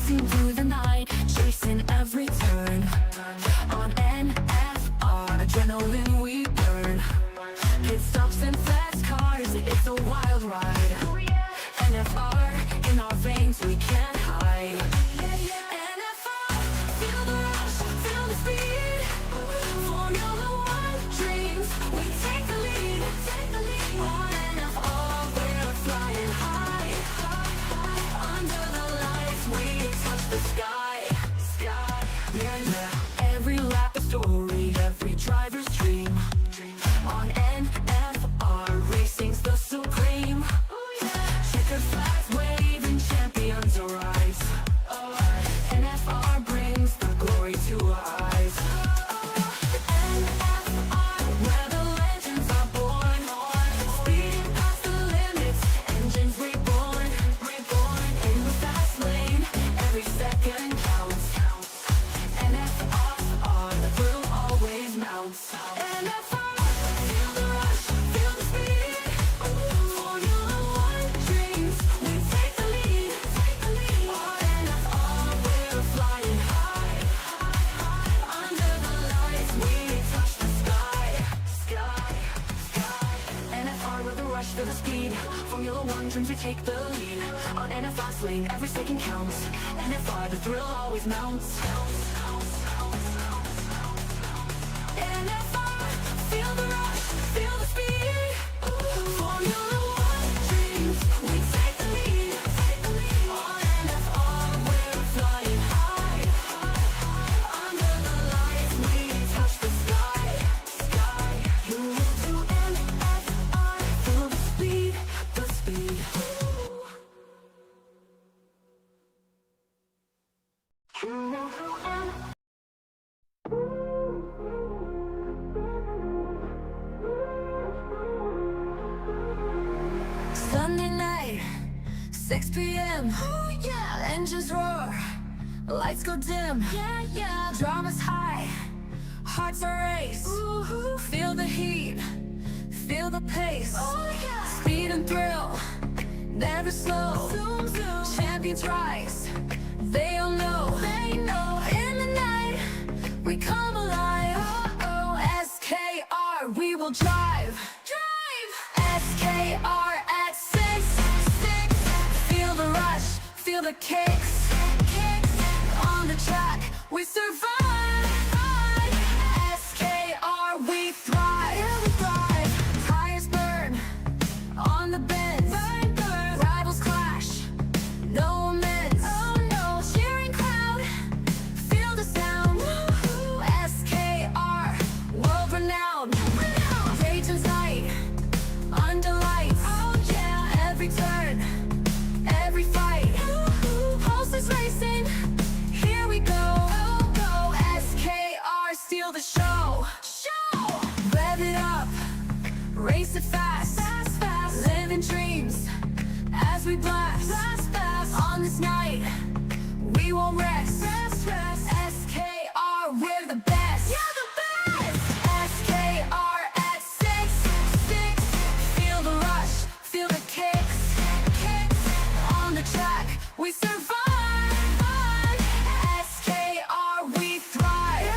racing through the night, chasing every turn. On NFR, adrenaline we burn. Pit stops and fast cars, it's a wild ride. NFR, in our veins we can't hide. NFR, feel the rush, feel the speed. Formula One dreams, we take the lead. On NFR, we're flying high. Under the lights, we touch the sky. Yeah. Every lap a story, every driver's dream. On NFR, racing's the supreme. Checkered flags waving, champions arise. NFR brings the glory to our eyes. NFR, where the legends are born. Speeding past the limits, engines reborn. In the fast lane, every second counts. NFR, the thrill always mounts. NFR, feel the rush, feel the speed. Formula One dreams, we take the lead. On NFR, we're flying high. Under the lights, we touch the sky. NFR with the rush, feel the speed. Formula One dreams, we take the lead. On NFR swing, every second counts. NFR, the thrill always mounts. NFR, feel the rush, feel the speed. Formula One dreams, we take the lead. On NFR, we're flying high. Under the lights, we touch the sky. You will do NFR, feel the speed. You will do Sunday night, 6 p.m. Oh yeah, engines roar, lights go dim. Yeah. Drama's high, hearts are race. Ooh. Feel the heat, feel the pace. Oh yeah, speed and thrill, never slow. Zoom, zoom. Champions rise, they all know. In the night, we come alive. SKR, we will drive. SKR at 6. Feel the rush, feel the kicks. On the track, we survive. SKR, we thrive. Tires burn on the bends. Rivals clash, no amends. Oh no, cheering crowd, feel the sound. SKR, world renowned. Region's night, under lights. Oh yeah, every turn, every fight. Pulses racing, here we go. SKR, steal the show. Rev it up, race it fast. Living dreams as we blast. On this night, we won't rest. SKR, we're the best. SKR at 6. Feel the rush, feel the kicks. On the track, we survive. SKR, we thrive.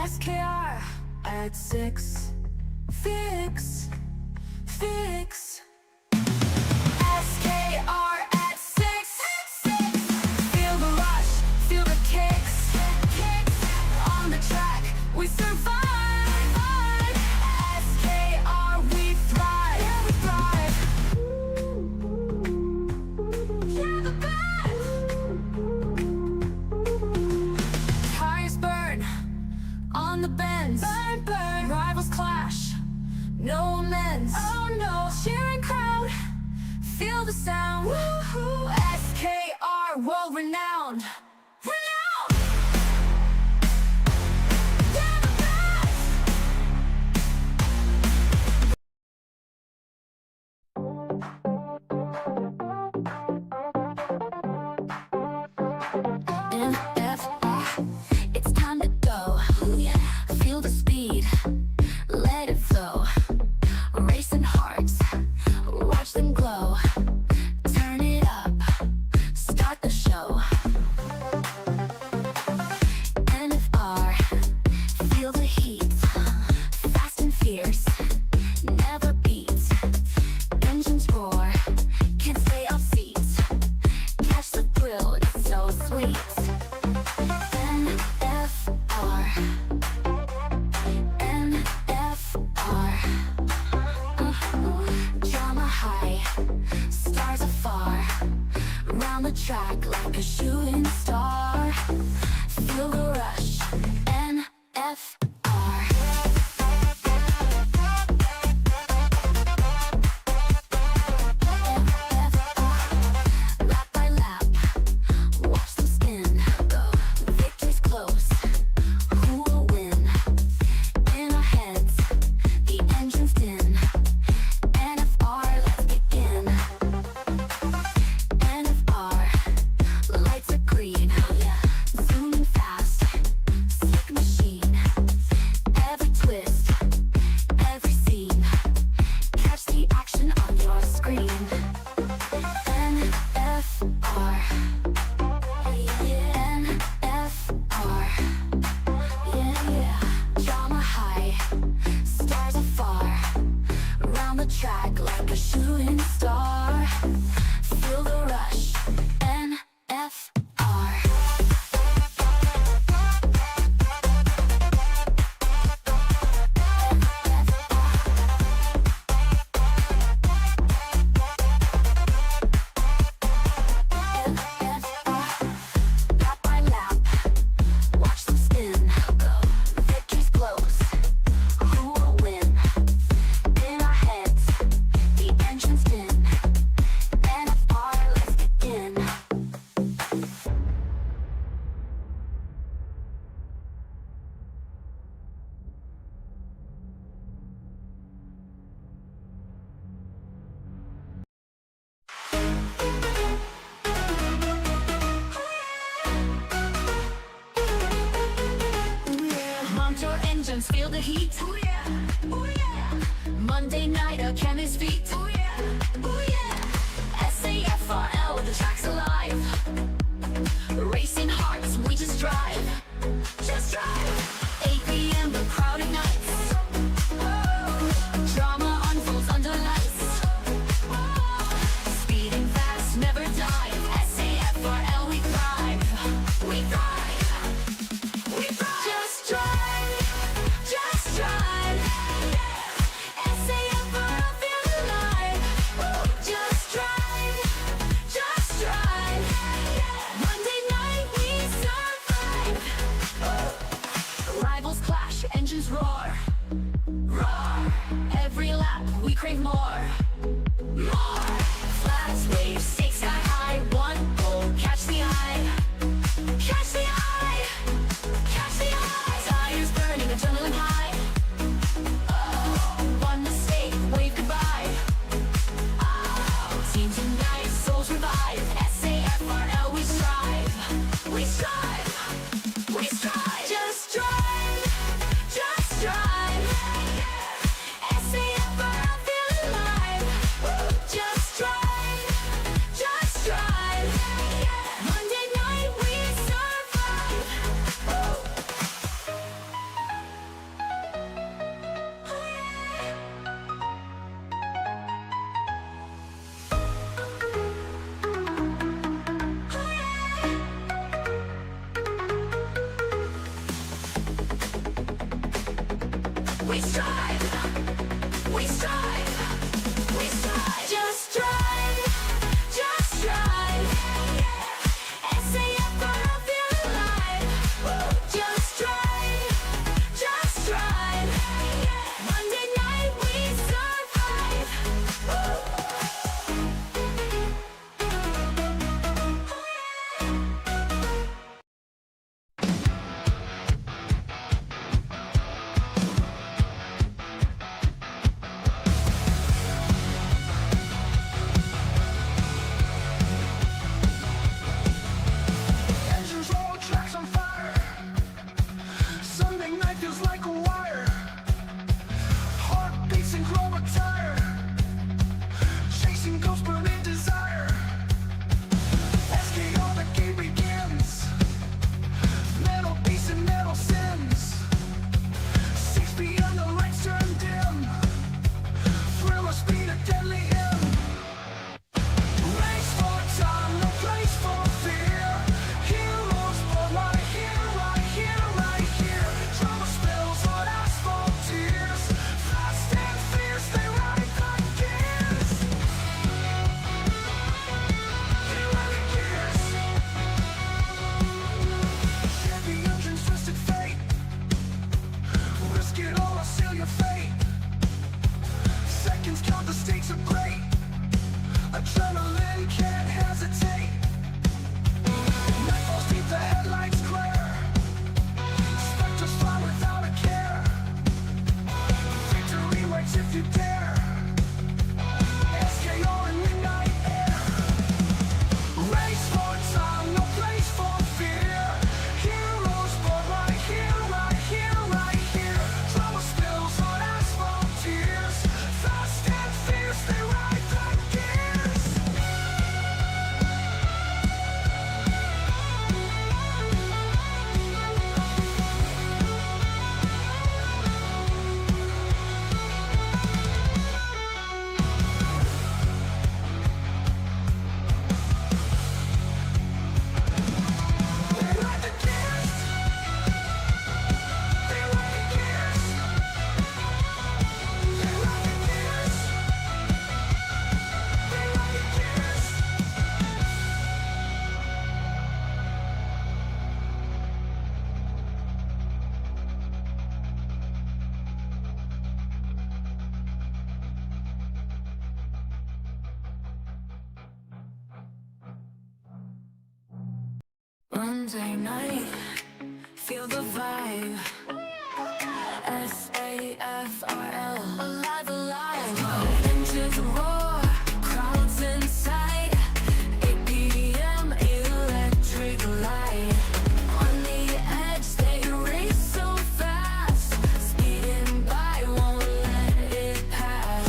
SKR at 6. Fix. SKR at 6. Feel the rush, feel the kicks. On the track, we survive. SKR, we thrive. Yeah, the best. Tires burn on the bends. Rivals clash, no amends. Oh no, cheering crowd, feel the sound. SKR, world renowned. the track like a shooting star. Feel the rush, NFR. Lap by lap, watch them spin. Victory's close, who will win? In our heads, the engine's din. NFR, let's begin. NFR, the lights are green. Zooming fast, slick machine. Every twist, every scene. Catch the action on your screen. NFR, yeah. NFR, yeah. Drama high, stars afar. Round the track like a shooting star. Feel the rush, NFR. Lap by lap, watch them spin. Victory's close, who will win? In our heads, the engine's din. NFR, let's begin. Mount your engines, feel the heat. Oh yeah, oh yeah. Monday night, a chemist's feet. Oh yeah, oh yeah. SAFRL, the track's alive. Racing hearts, we just drive. Just drive. 8 p.m., the crowd ignites. Oh, drama unfolds under lights. Oh, speeding fast, never dive. SAFRL, we thrive. We thrive. We thrive. Just drive. Just drive. SAFRL, feel alive. Just drive. Just drive. Monday night, we survive. Rivals clash, engines roar. Roar. Every lap, we crave more. More. Flats, waves, stakes sky high. One goal, catch the eye. Catch the eye. Catch the eye. Tires burning, adrenaline high. Oh, one mistake, wave goodbye. Oh, teams unite, souls revive. SAFRL, we strive. We strive. We strive. Just drive. Just drive. SAFRL, feel alive. Just drive. Just drive. Monday night, we survive. We strive. We strive. We strive. Just drive. Just drive. SAFRL, feel alive. Just drive. Just drive. Monday night, we survive. Engines roll, tracks on fire. Sunday night feels like a wire. Heart beats and grow a tire. Chasing ghosts, burning desire. SKO, the game begins. Metal beasts and metal sins. 6 p.m., the lights turn dim. Thrill of speed, a deadly hymn. Race for time, no place for fear. Heroes born right here, right here, right here. Drama spills on asphalt tears. Fast and fierce, they ride the stakes are great. Adrenaline can't hesitate. Night falls deep, the headlights glare. Specters fly without a care. Victory waits if you dare. SKR in midnight air. Race for time, no place for fear. Heroes born right here, right here, right here. Drama spills on asphalt tears. Fast and fierce, they ride the gears. They ride the gears. They ride the gears. They ride the gears. They ride the gears. Monday night, feel the vibe. SAFRL, alive, alive. Engines roar, crowds inside. 8 p.m. electric light. On the edge, they race so fast. Speeding by, won't let it pass.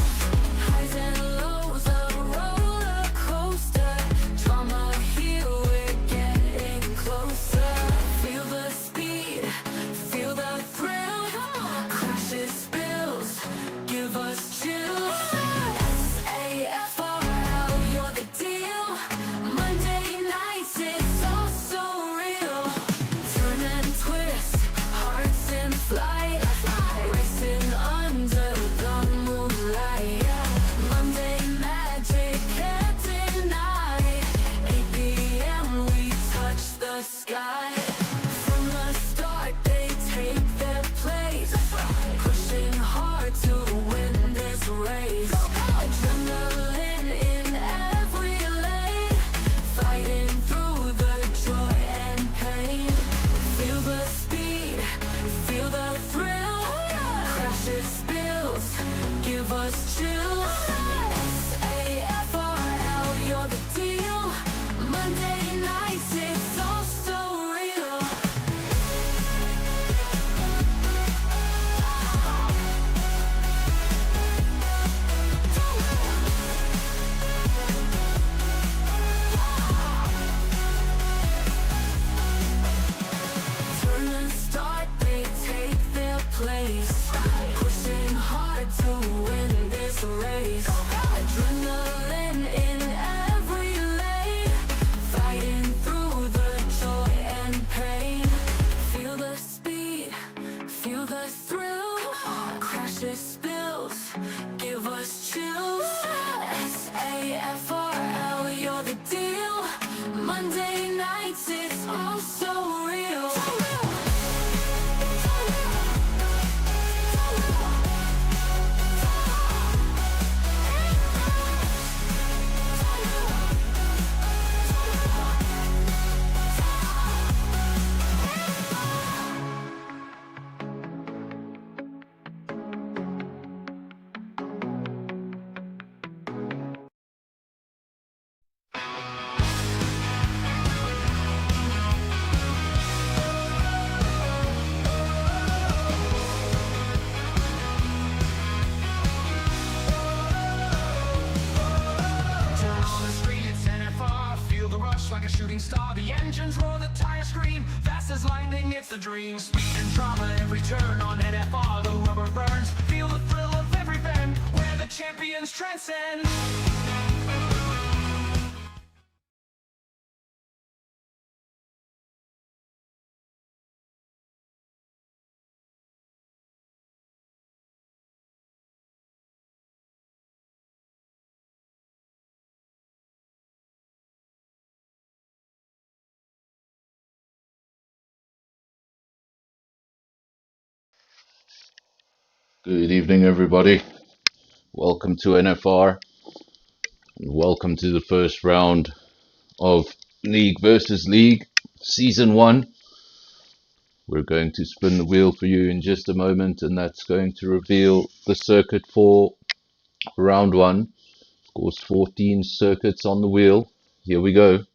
Highs and lows, a roller coaster. Drama here, we're getting closer. Feel the speed, feel the thrill. Crashes, spills, give us chills. SAFRL, you're the deal. Monday nights, it's all so real. Turn and twist, hearts in flight. Racing under the moonlight. Monday magic, can't deny. 8 p.m. we touch the sky. From the start, they take their place. Pushing hard to win this race. Adrenaline in every lane. Fighting through the joy and pain. Feel the speed, feel the thrill. Crashes, spills, give us chills. SAFRL, you're the deal. Monday nights, it's all so real. Turn and start, they take their place. Pushing hard to win this race. Adrenaline in every lane. Fighting through the joy and pain. Feel the speed, feel the thrill. Crashes, spills, give us chills. SAFRL, you're the deal. Monday nights, it's all so real. Turn on the street, it's NFR. Feel the rush like a shooting star. The engines roar, the tires scream. Fast as lightning, it's a dream. Speed and drama, every turn on NFR. The rubber burns. Feel the thrill of every bend. Where the champions transcend. Good evening, everybody. Welcome to NFR, and welcome to the first round of League versus League, Season 1. We're going to spin the wheel for you in just a moment, and that's going to reveal the circuit for round 1. Of course, 14 circuits on the wheel. Here we go.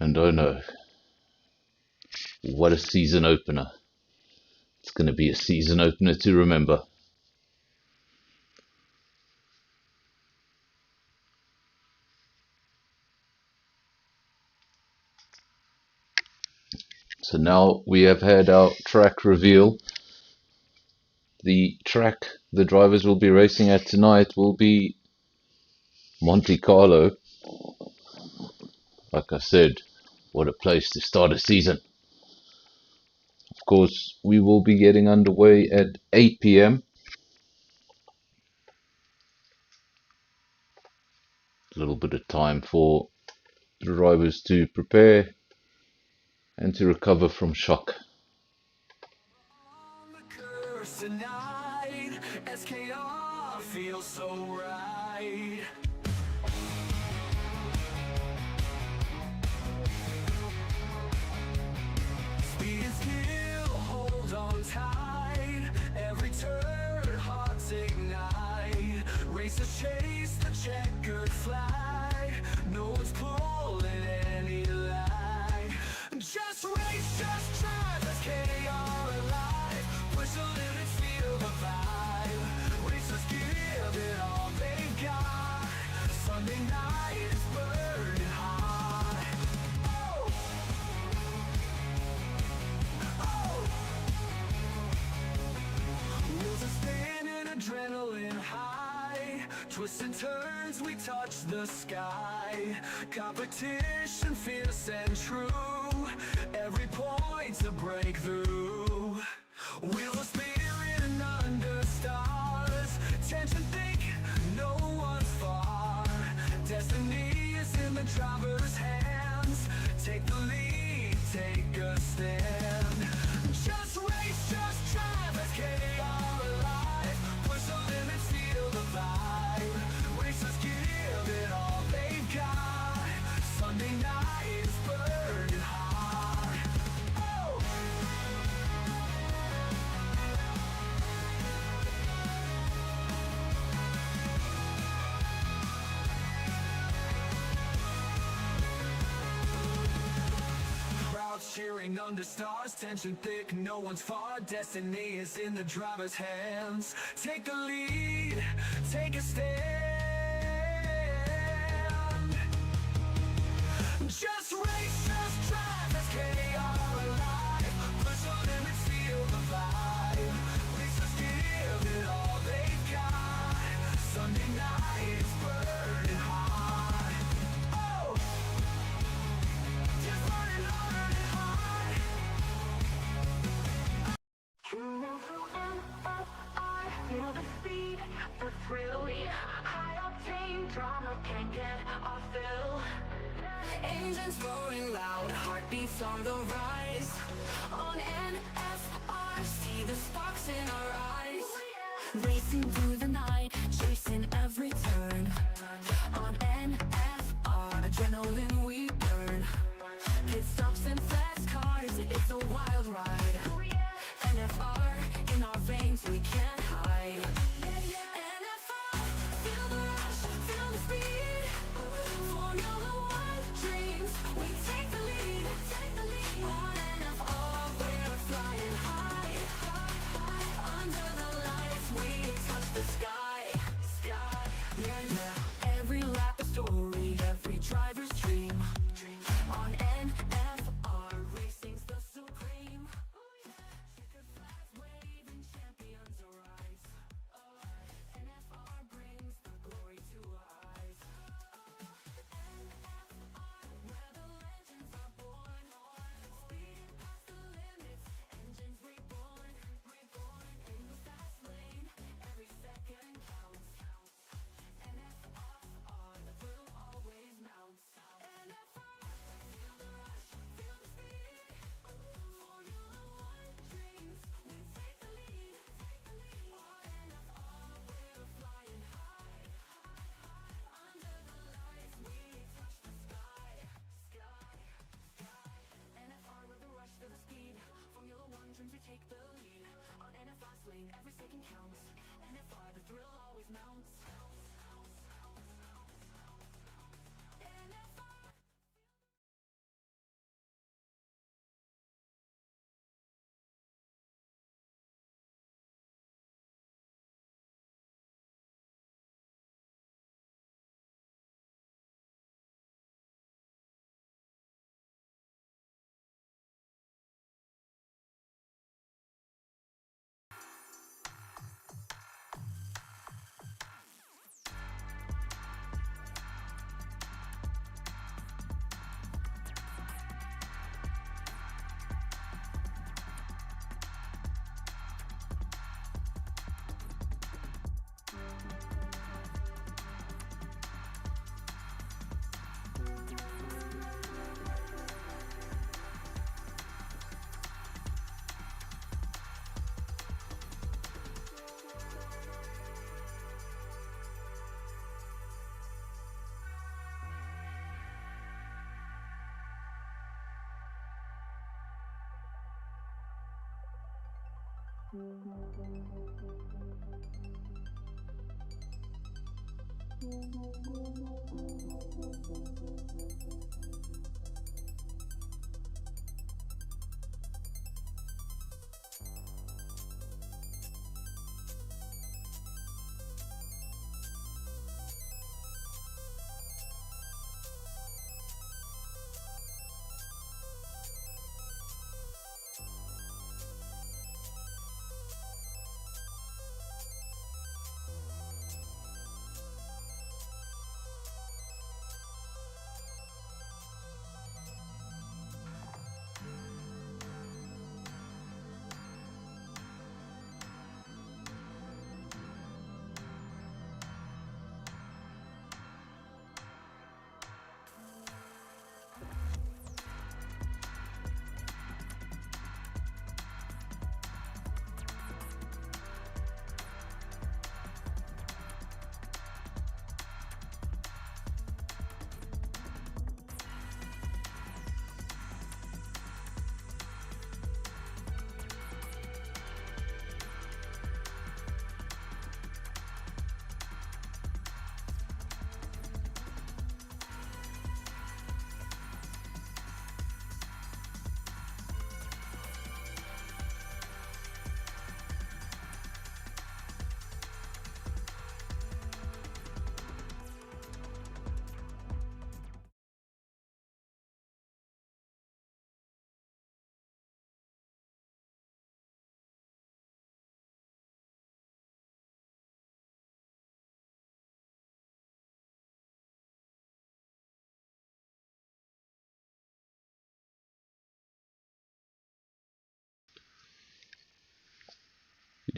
And oh no, what a season opener. It's going to be a season opener to remember. So now we have had our track reveal. The track the drivers will be racing at tonight will be Monte Carlo. Like I said, what a place to start a season. Of course, we will be getting underway at 8 p.m. A little bit of time for the drivers to prepare and to recover from shock. On the curse tonight, SKR feels so right. Speed and skill, hold on tight. Every turn, hearts ignite. Racers chase the checkered flag. No one's pulling any lag. Just race, just drive, SKR alive. Push the limits, feel the vibe. Racers give it all they've got. Sunday night is burning hot. Oh! Wheels are spinning, adrenaline high. Twists and turns, we touch the sky. Competition fierce and true. Every point's a breakthrough. Wheels of spirit and under stars. Tension thick, no one's far. Destiny is in the driver's hands. Take the lead, take a stand. Just race, just drive, SKR alive. Push the limits, feel the vibe. Racers give it all they've got. Sunday night is burning hot. Oh! Crowds cheering under stars, tension thick, no one's far. Destiny is in the driver's hands. Take the lead, take a stand. Just race, just drive, SKR alive. Push the limits, feel the vibe. Racers give it all they've got. Sunday night is burning hot. Oh! Just burning hot. I feel the speed, the thrill, high octane drama can't get off fill. Engines roaring loud, heartbeats on the rise. On NFR, see the sparks in our eyes. Racing through the night, chasing every turn. On NFR, adrenaline we burn. Pit stops and fast cars, it's a wild ride. NFR, in our veins we can't hide. NFR, feel the rush, feel the speed. Formula One dreams, we take the lead. On NFR, we're flying high. Under the lights, we touch the Good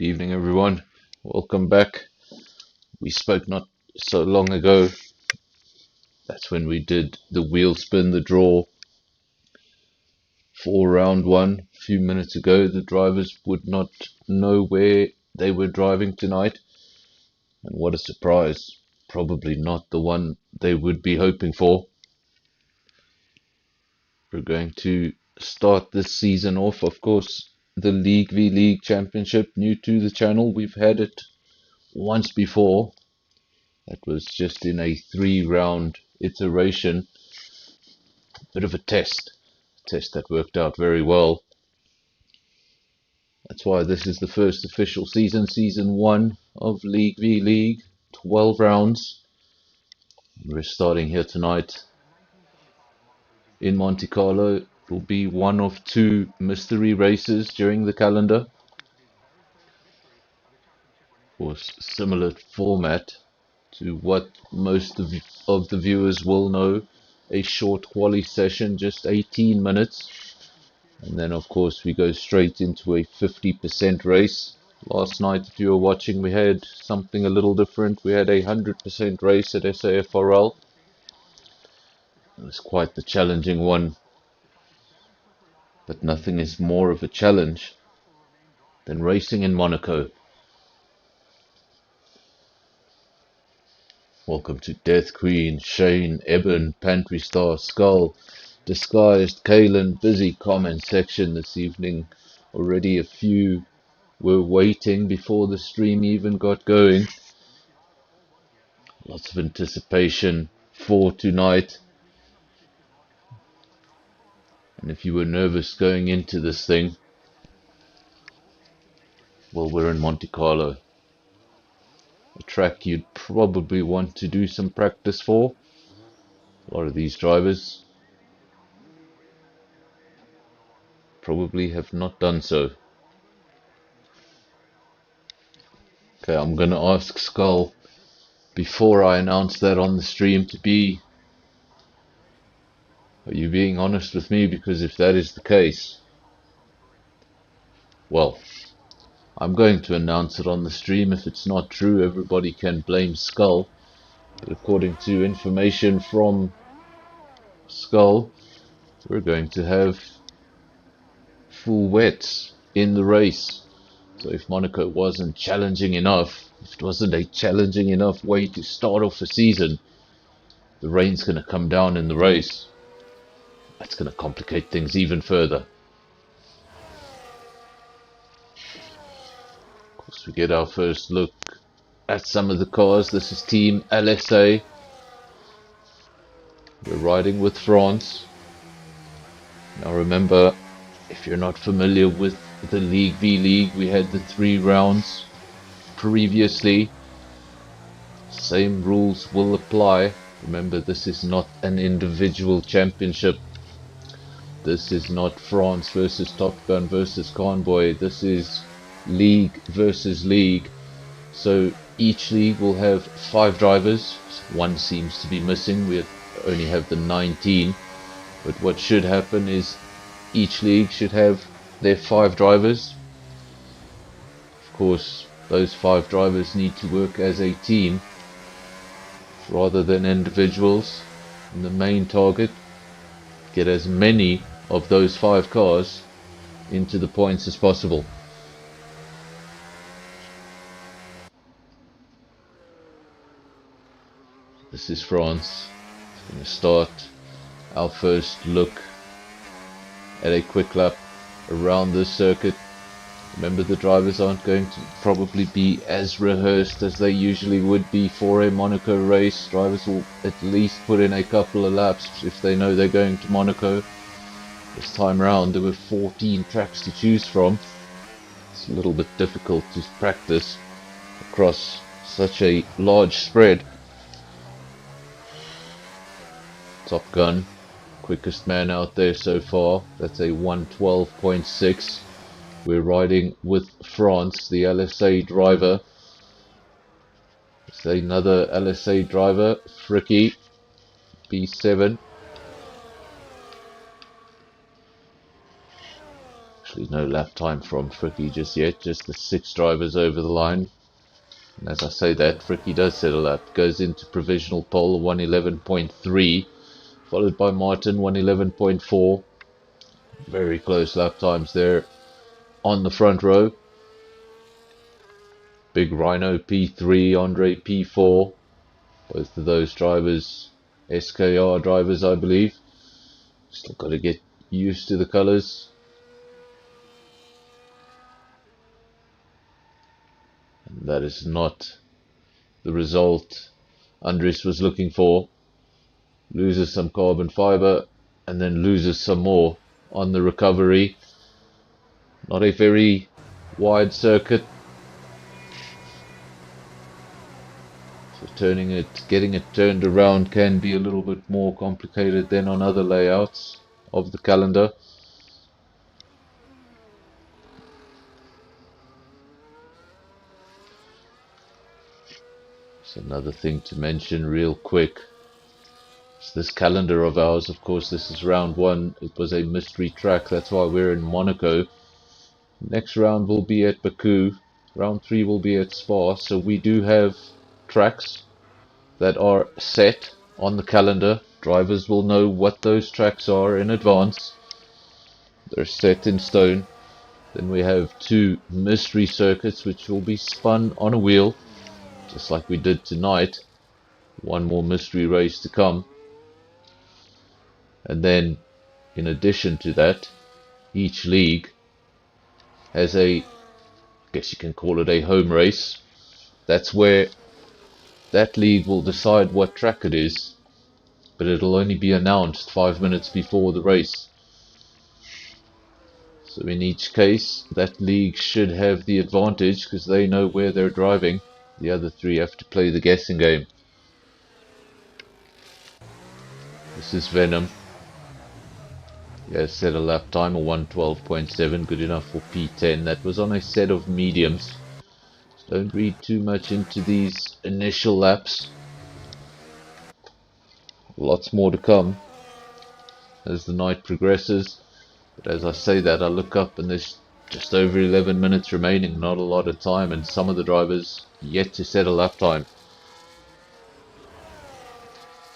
evening, everyone. Welcome back. We spoke not so long ago. That's when we did the wheel spin, the draw for round one. A few minutes ago, the drivers would not know where they were driving tonight. And what a surprise. Probably not the one they would be hoping for. We're going to start this season off, of course, the League v League Championship, new to the channel. We've had it once before. That was just in a 3-round iteration. Bit of a test that worked out very well. That's why this is the first official season 1 of League v League, 12 rounds. We're starting here tonight in Monte Carlo. It will be one of 2 mystery races during the calendar. Of course, similar format to what most of the viewers will know. A short quali session, just 18 minutes. And then, of course, we go straight into a 50% race. Last night, if you were watching, we had something a little different. We had a 100% race at SAFRL. It was quite the challenging one. But nothing is more of a challenge than racing in Monaco. Welcome to Death Queen, Shane, Eben, Pantry Star, Skull, Disguised, Kalen. Busy comment section this evening. Already a few were waiting before the stream even got going. Lots of anticipation for tonight. And if you were nervous going into this thing, well, we're in Monte Carlo. A track you'd probably want to do some practice for. A lot of these drivers probably have not done so. Okay, I'm going to ask Skull before I announce that on the stream are you being honest with me? Because if that is the case, well, I'm going to announce it on the stream. If it's not true, everybody can blame Skull. But according to information from Skull, we're going to have full wets in the race. So if Monaco wasn't challenging enough, if it wasn't a challenging enough way to start off a season, the rain's going to come down in the race. That's going to complicate things even further. So we get our first look at some of the cars. This is Team LSA. We're riding with France. Now remember, if you're not familiar with the League v League, we had the 3 rounds previously. Same rules will apply. Remember, this is not an individual championship. This is not France versus Top Gun versus Convoy. This is league versus league. So each league will have 5 drivers. One seems to be missing. We only have the 19. But what should happen is each league should have their 5 drivers. Of course, those 5 drivers need to work as a team rather than individuals. And the main target, get as many of those 5 cars into the points as possible. This is France. We're going to start our first look at a quick lap around this circuit. Remember, the drivers aren't going to probably be as rehearsed as they usually would be for a Monaco race. Drivers will at least put in a couple of laps if they know they're going to Monaco. This time around there were 14 tracks to choose from. It's a little bit difficult to practice across such a large spread. Top Gun, quickest man out there so far. That's a 1:12.6. We're riding with France, the LSA driver. It's another LSA driver, Fricky, B7. Actually, no lap time from Fricky just yet, just the 6 drivers over the line. And as I say that, Fricky does set a lap, goes into provisional pole, 1:11.3, followed by Martin, 1:11.4. Very close lap times there on the front row. Big Rhino P3, Andre P4, both of those drivers SKR drivers, I believe. Still got to get used to the colours. And that is not the result Andres was looking for. Loses some carbon fibre and then loses some more on the recovery. Not a very wide circuit. So getting it turned around can be a little bit more complicated than on other layouts of the calendar. So another thing to mention real quick is this calendar of ours. Of course, this is round 1. It was a mystery track, that's why we're in Monaco. Next round will be at Baku. Round 3 will be at Spa. So we do have tracks that are set on the calendar. Drivers will know what those tracks are in advance. They're set in stone. Then we have 2 mystery circuits which will be spun on a wheel, just like we did tonight. 1 more mystery race to come. And then in addition to that, each league has I guess you can call it a home race. That's where that league will decide what track it is, but it'll only be announced 5 minutes before the race. So in each case, that league should have the advantage because they know where they're driving. The other 3 have to play the guessing game. This is Venom. He has set a lap time of 1:12.7, good enough for P10. That was on a set of mediums. So don't read too much into these initial laps. Lots more to come as the night progresses. But as I say that, I look up and there's just over 11 minutes remaining, not a lot of time, and some of the drivers yet to set a lap time.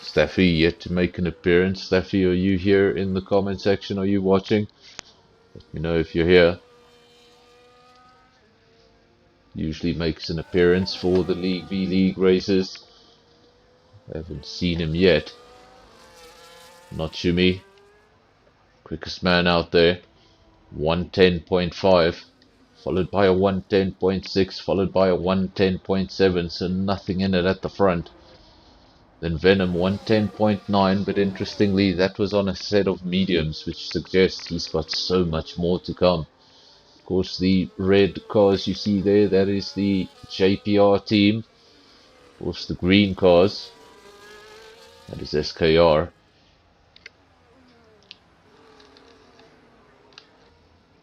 Staffy yet to make an appearance. Staffy, are you here in the comment section? Are you watching? Let me know if you're here. Usually makes an appearance for the League v League races. I haven't seen him yet. Not Shumi. Quickest man out there. 1:10.5. followed by a 110.6, followed by a 110.7, so nothing in it at the front. Then Venom 110.9, but interestingly that was on a set of mediums, which suggests he's got so much more to come. Of course, the red cars you see there, that is the JPR team. Of course, the green cars, that is SKR.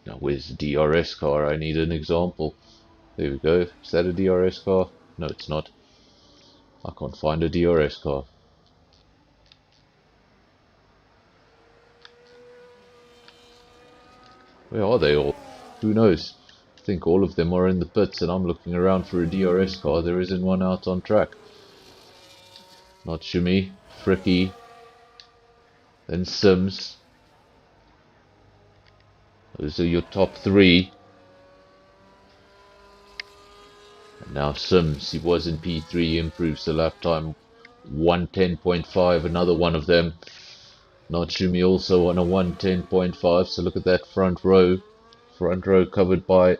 Now where's the DRS car? I need an example. There we go. Is that a DRS car? No, it's not. I can't find a DRS car. Where are they all? Who knows? I think all of them are in the pits and I'm looking around for a DRS car. There isn't one out on track. Not Shimmy, Fricky, then Sims. Those are your top three. And now Sims, he was in P3, improves the lap time 110.5, another one of them. Natsumi also on a 110.5, so look at that front row. Front row covered by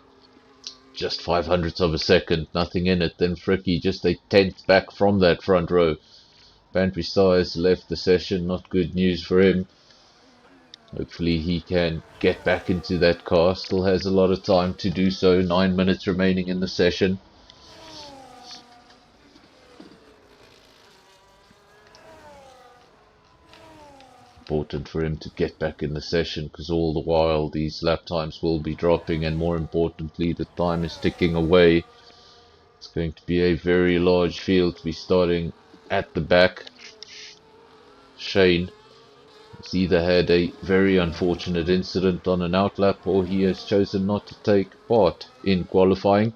just 500ths of a second, nothing in it. Then Fricky just a tenth back from that front row. Pantry Star has left the session, not good news for him. Hopefully he can get back into that car, still has a lot of time to do so, 9 minutes remaining in the session. Important for him to get back in the session, because all the while these lap times will be dropping, and more importantly the time is ticking away. It's going to be a very large field to be starting at the back. Shane has either had a very unfortunate incident on an outlap, or he has chosen not to take part in qualifying,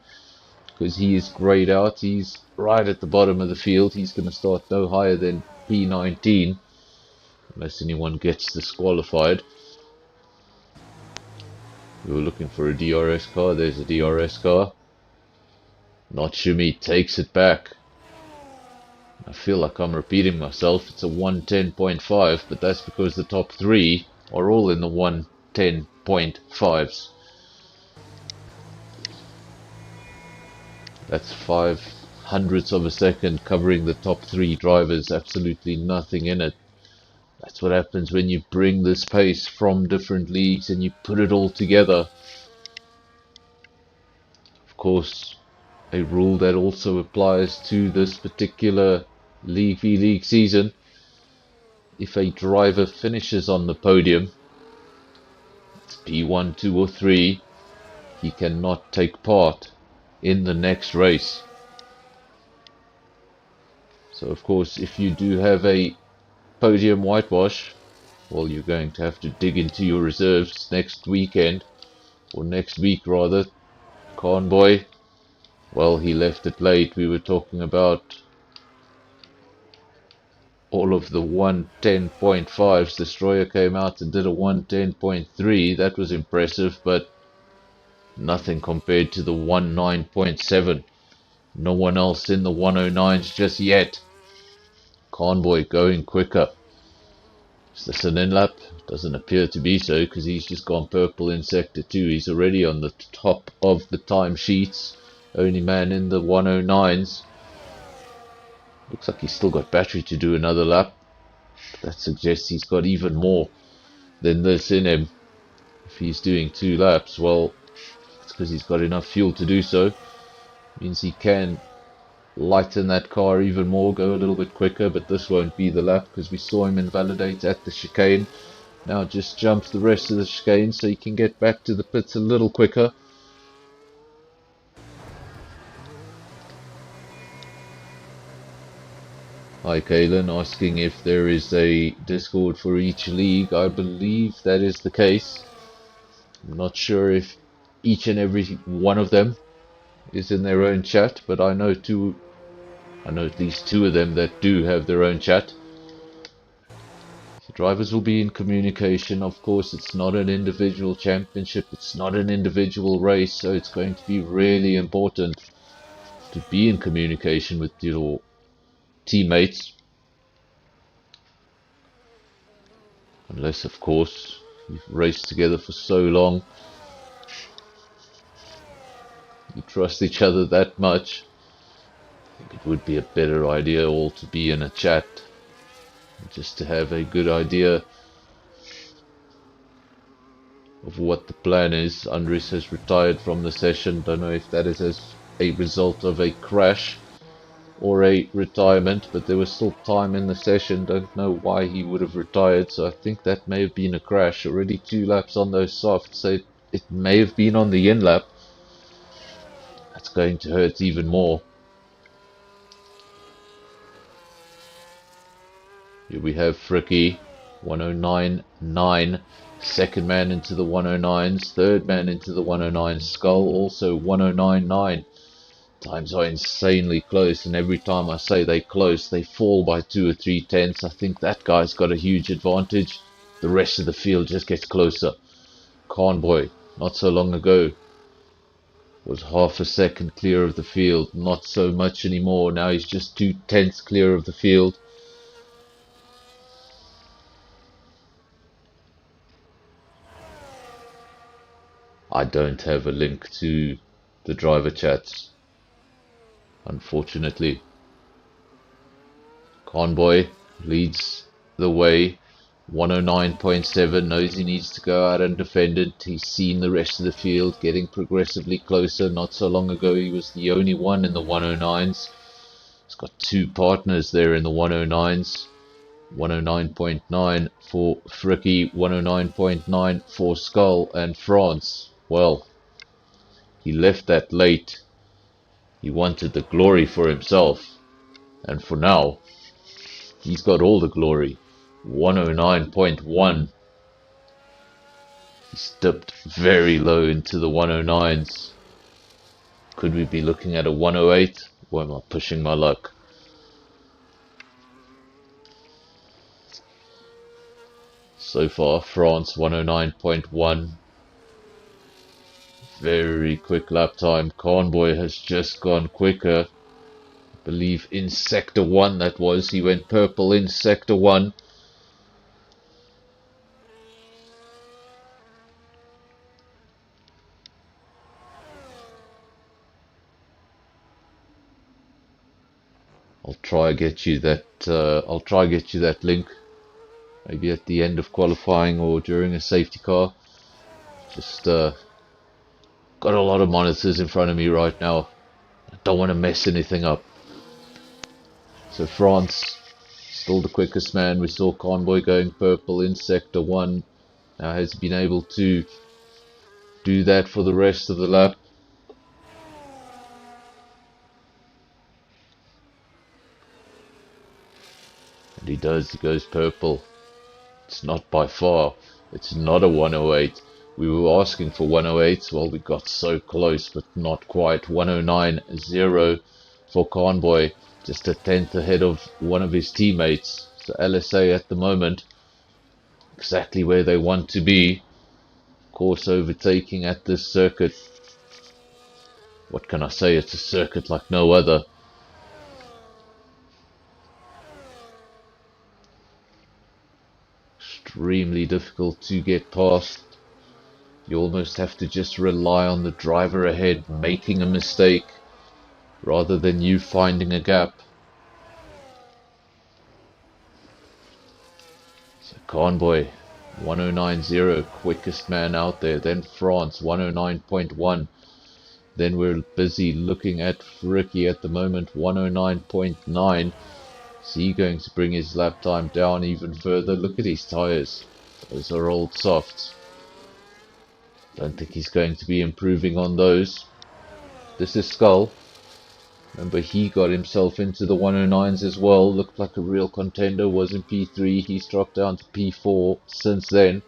because he is greyed out. He's right at the bottom of the field. He's going to start no higher than P19 unless anyone gets disqualified. We were looking for a DRS car. There's a DRS car. Natsumi takes it back. I feel like I'm repeating myself. It's a 110.5, but that's because the top three are all in the 110.5s. That's 500ths of a second covering the top three drivers. Absolutely nothing in it. That's what happens when you bring this pace from different leagues and you put it all together. Of course, a rule that also applies to this particular League v League season. If a driver finishes on the podium, it's P1, 2 or 3, he cannot take part in the next race. So of course, if you do have a podium whitewash, well, you're going to have to dig into your reserves next weekend, or next week rather. Conboy, well, he left it late. We were talking about all of the 110.5s. Destroyer came out and did a 110.3. That was impressive, but nothing compared to the 19.7. No one else in the 109s just yet. Conboy going quicker. Is this an in-lap? Doesn't appear to be so, because he's just gone purple in Sector 2. He's already on the top of the timesheets. Only man in the 109s. Looks like he's still got battery to do another lap. That suggests he's got even more than this in him. If he's doing 2 laps, well, it's because he's got enough fuel to do so. Means he can lighten that car even more, go a little bit quicker, but this won't be the lap because we saw him invalidate at the chicane. Now just jumps the rest of the chicane so he can get back to the pits a little quicker. Hi Kalen, asking if there is a Discord for each league. I believe that is the case. I'm not sure if each and every one of them is in their own chat, but I know at least 2 of them that do have their own chat. The drivers will be in communication. Of course, it's not an individual championship, it's not an individual race, so it's going to be really important to be in communication with your teammates. Unless, of course, you've raced together for so long. you trust each other that much, I think it would be a better idea all to be in a chat, just to have a good idea of what the plan is. Andres has retired from the session. Don't know if that is as a result of a crash or a retirement, but there was still time in the session. Don't know why he would have retired, so I think that may have been a crash. Already 2 laps on those softs, so it may have been on the in lap. That's going to hurt even more. Here we have Fricky, 109.9, second man into the 109s, third man into the 109 Skull, also 109.9. Times are insanely close, and every time I say they close, they fall by 2 or 3 tenths. I think that guy's got a huge advantage. The rest of the field just gets closer. Conboy, not so long ago, was half a second clear of the field. Not so much anymore. Now he's just 2 tenths clear of the field. I don't have a link to the driver chats, unfortunately. Conboy leads the way, 109.7, knows he needs to go out and defend it. He's seen the rest of the field getting progressively closer. Not so long ago he was the only one in the 109s. He's got 2 partners there in the 109s. 109.9 for Fricky, 109.9 for Skull, and France. Well, he left that late. He wanted the glory for himself, and for now, he's got all the glory. 109.1. He's dipped very low into the 109s. Could we be looking at a 108? Or am I pushing my luck? So far, France 109.1. Very quick lap time. Conboy has just gone quicker. I believe in sector 1 that was. He went purple in sector 1. I'll try get you that link. Maybe at the end of qualifying or during a safety car. Just got a lot of monitors in front of me right now. I don't want to mess anything up. So France, still the quickest man. We saw Conboy going purple in sector 1. Now has been able to do that for the rest of the lap. And he does, he goes purple. It's not by far, it's not a 108. We were asking for 108s, well we got so close, but not quite. 109.0 for Conboy, just a tenth ahead of one of his teammates. So LSA at the moment, exactly where they want to be. Of course, overtaking at this circuit. What can I say, it's a circuit like no other. Extremely difficult to get past. You almost have to just rely on the driver ahead making a mistake rather than you finding a gap. So Conboy 109.0, quickest man out there. Then France 109.1. Then we're busy looking at Fricky at the moment, 109.9. Is he going to bring his lap time down even further? Look at his tyres. Those are old softs. Don't think he's going to be improving on those. This is Skull. Remember, he got himself into the 109s as well. Looked like a real contender, was in P3. He's dropped down to P4 since then.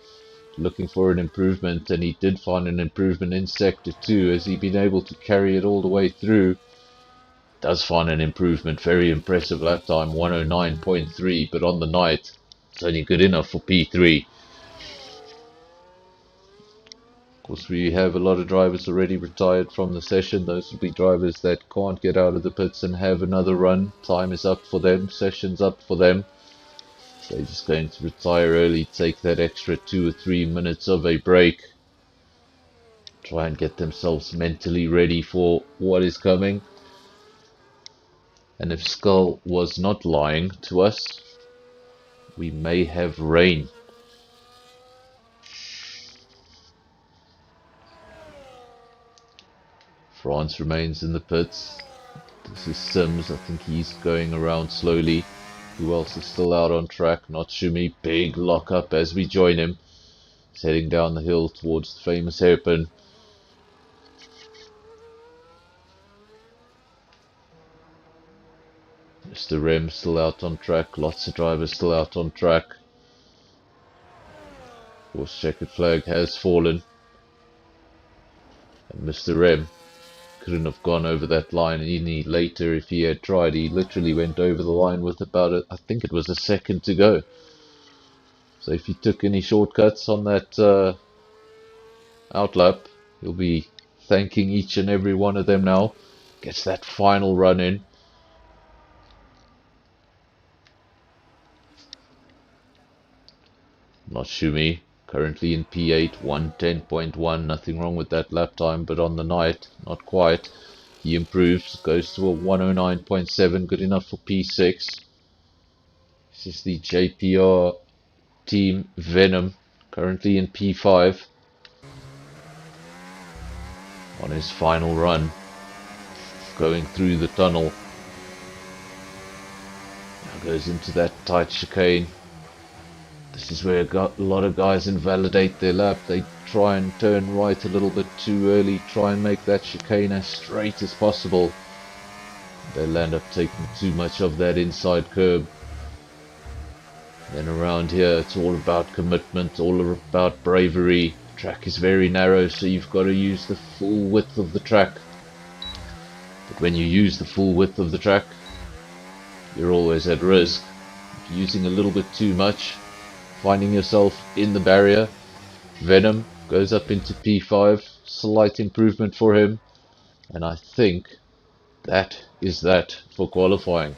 Looking for an improvement, and he did find an improvement in Sector 2. Has he been able to carry it all the way through? Does find an improvement. Very impressive lap time, 109.3, but on the night, it's only good enough for P3. Of course, we have a lot of drivers already retired from the session. Those will be drivers that can't get out of the pits and have another run. Time is up for them, session's up for them. So they're just going to retire early, take that extra 2 or 3 minutes of a break. try and get themselves mentally ready for what is coming. And if Skull was not lying to us, we may have rain. France remains in the pits. This is Sims. I think he's going around slowly. Who else is still out on track? Not Shumi. Big lockup as we join him. He's heading down the hill towards the famous hairpin. Mr. Rem still out on track. Lots of drivers still out on track. Of course, checkered flag has fallen. And Mr. Rem couldn't have gone over that line any later if he had tried. He literally went over the line with about, I think it was a second to go. So if he took any shortcuts on that outlap, he'll be thanking each and every one of them now. Gets that final run in. Not Shumi, currently in P8, 110.1, nothing wrong with that lap time, but on the night, not quite. He improves, goes to a 109.7, good enough for P6. This is the JPR team Venom, currently in P5. On his final run, going through the tunnel. Now goes into that tight chicane. This is where a lot of guys invalidate their lap. They try and turn right a little bit too early, try and make that chicane as straight as possible. They'll end up taking too much of that inside curb. Then around here, it's all about commitment, all about bravery. The track is very narrow, so you've got to use the full width of the track. But when you use the full width of the track, you're always at risk of using a little bit too much, finding yourself in the barrier. Venom goes up into P5, slight improvement for him, and I think that is that for qualifying.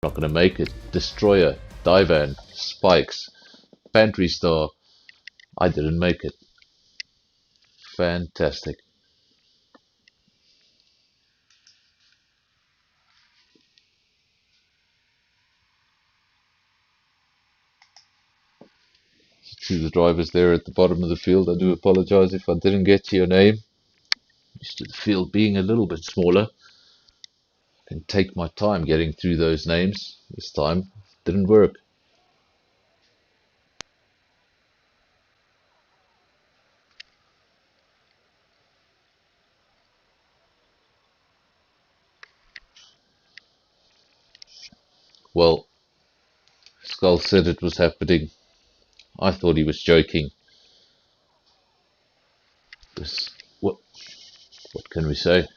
Not going to make it. Destroyer, Divan, Spikes, Pantry Star. I didn't make it. Fantastic. To the drivers there at the bottom of the field, I do apologize if I didn't get to your name. Used to the field being a little bit smaller. I can take my time getting through those names. This time, didn't work. Well, Skull said it was happening. I thought he was joking. What can we say?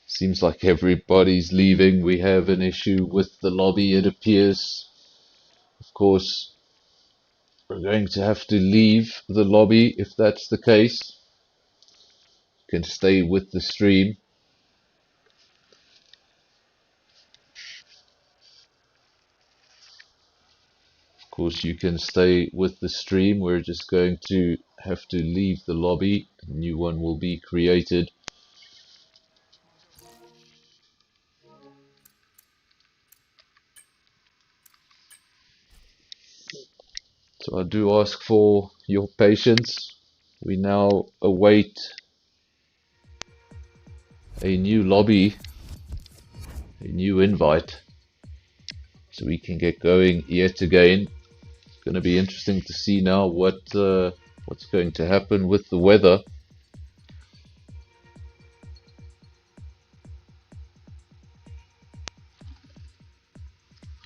Seems like everybody's leaving. We have an issue with the lobby, it appears. Of course, we're going to have to leave the lobby if that's the case. You can stay with the stream. Of course, you can stay with the stream. We're just going to have to leave the lobby. A new one will be created. So I do ask for your patience. We now await a new lobby, a new invite, so we can get going yet again. It's going to be interesting to see now what's going to happen with the weather.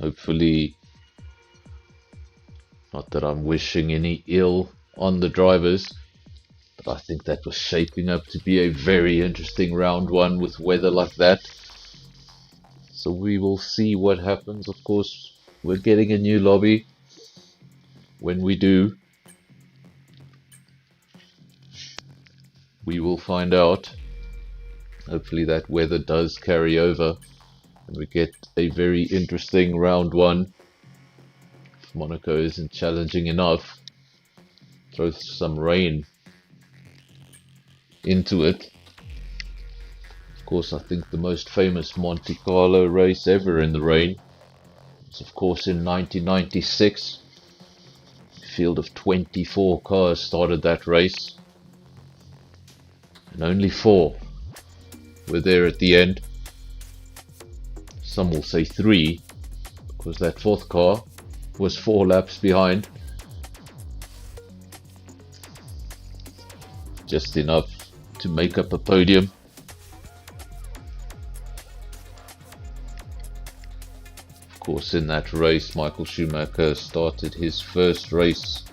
Hopefully, not that I'm wishing any ill on the drivers, but I think that was shaping up to be a very interesting round one with weather like that. So we will see what happens. Of course, we're getting a new lobby. When we do, we will find out. Hopefully that weather does carry over and we get a very interesting round one. If Monaco isn't challenging enough, throw some rain into it. Of course, I think the most famous Monte Carlo race ever in the rain was, of course, in 1996. A field of 24 cars started that race, and only 4 were there at the end. Some will say 3, because that 4th car was 4 laps behind. Just enough to make up a podium. Of course, in that race, Michael Schumacher started his first race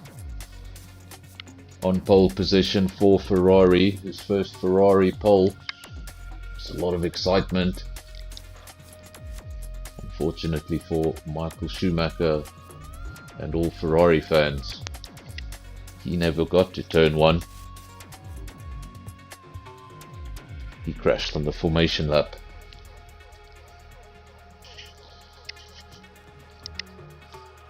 on pole position for Ferrari, his first Ferrari pole. It's a lot of excitement. Unfortunately for Michael Schumacher and all Ferrari fans, he never got to turn 1. He crashed on the formation lap.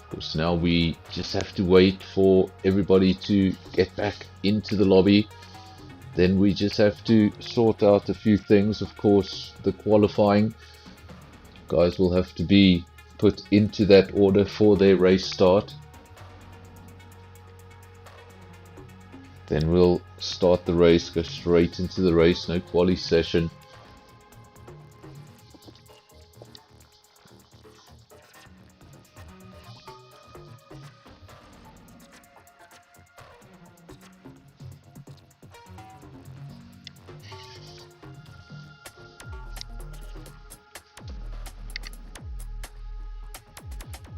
Of course, now we just have to wait for everybody to get back into the lobby. Then we just have to sort out a few things. Of course, the qualifying guys will have to be put into that order for their race start. Then we'll start the race, go straight into the race, no quali session.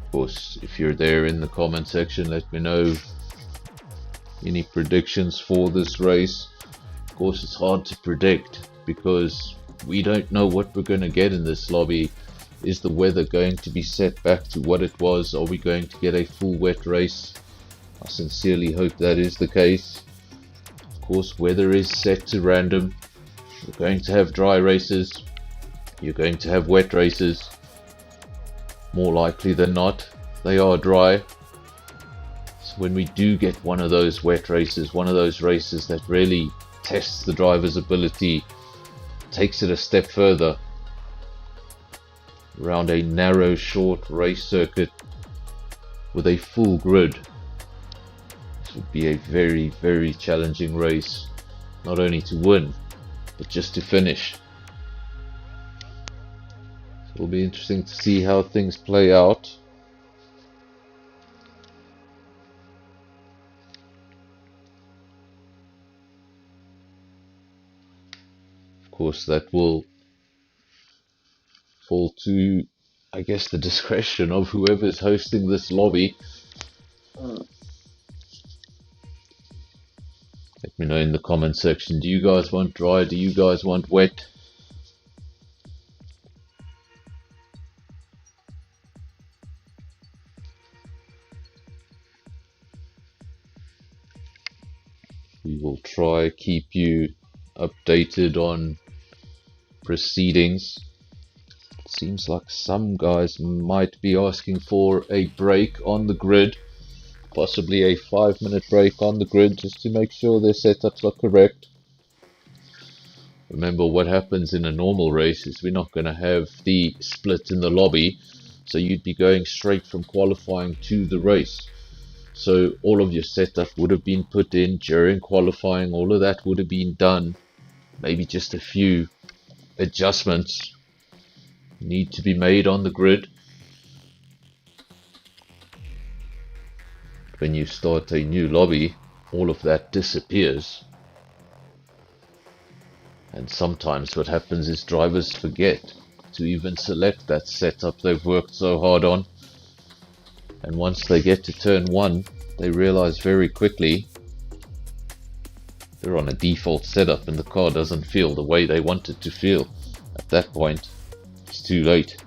Of course, if you're there in the comment section, let me know any predictions for this race. Of course, it's hard to predict because we don't know what we're going to get in this lobby. Is the weather going to be set back to what it was? Are we going to get a full wet race? I sincerely hope that is the case. Of course, weather is set to random. You're going to have dry races. You're going to have wet races. More likely than not, they are dry. So when we do get one of those wet races, one of those races that really tests the driver's ability, takes it a step further, around a narrow, short race circuit with a full grid, this would be a very, very challenging race, not only to win, but just to finish. It'll be interesting to see how things play out. Of course, that will fall to, I guess, the discretion of whoever's hosting this lobby. Let me know in the comment section, do you guys want dry? Do you guys want wet? We will try keep you updated on proceedings. It seems like some guys might be asking for a break on the grid, possibly a 5-minute break on the grid, just to make sure their setups are correct. Remember, what happens in a normal race is we're not going to have the split in the lobby, so you'd be going straight from qualifying to the race. So all of your setup would have been put in during qualifying, all of that would have been done. Maybe just a few adjustments need to be made on the grid. When you start a new lobby, all of that disappears. And sometimes what happens is drivers forget to even select that setup they've worked so hard on. And once they get to turn 1, they realize very quickly they're on a default setup and the car doesn't feel the way they want it to feel. At that point, it's too late.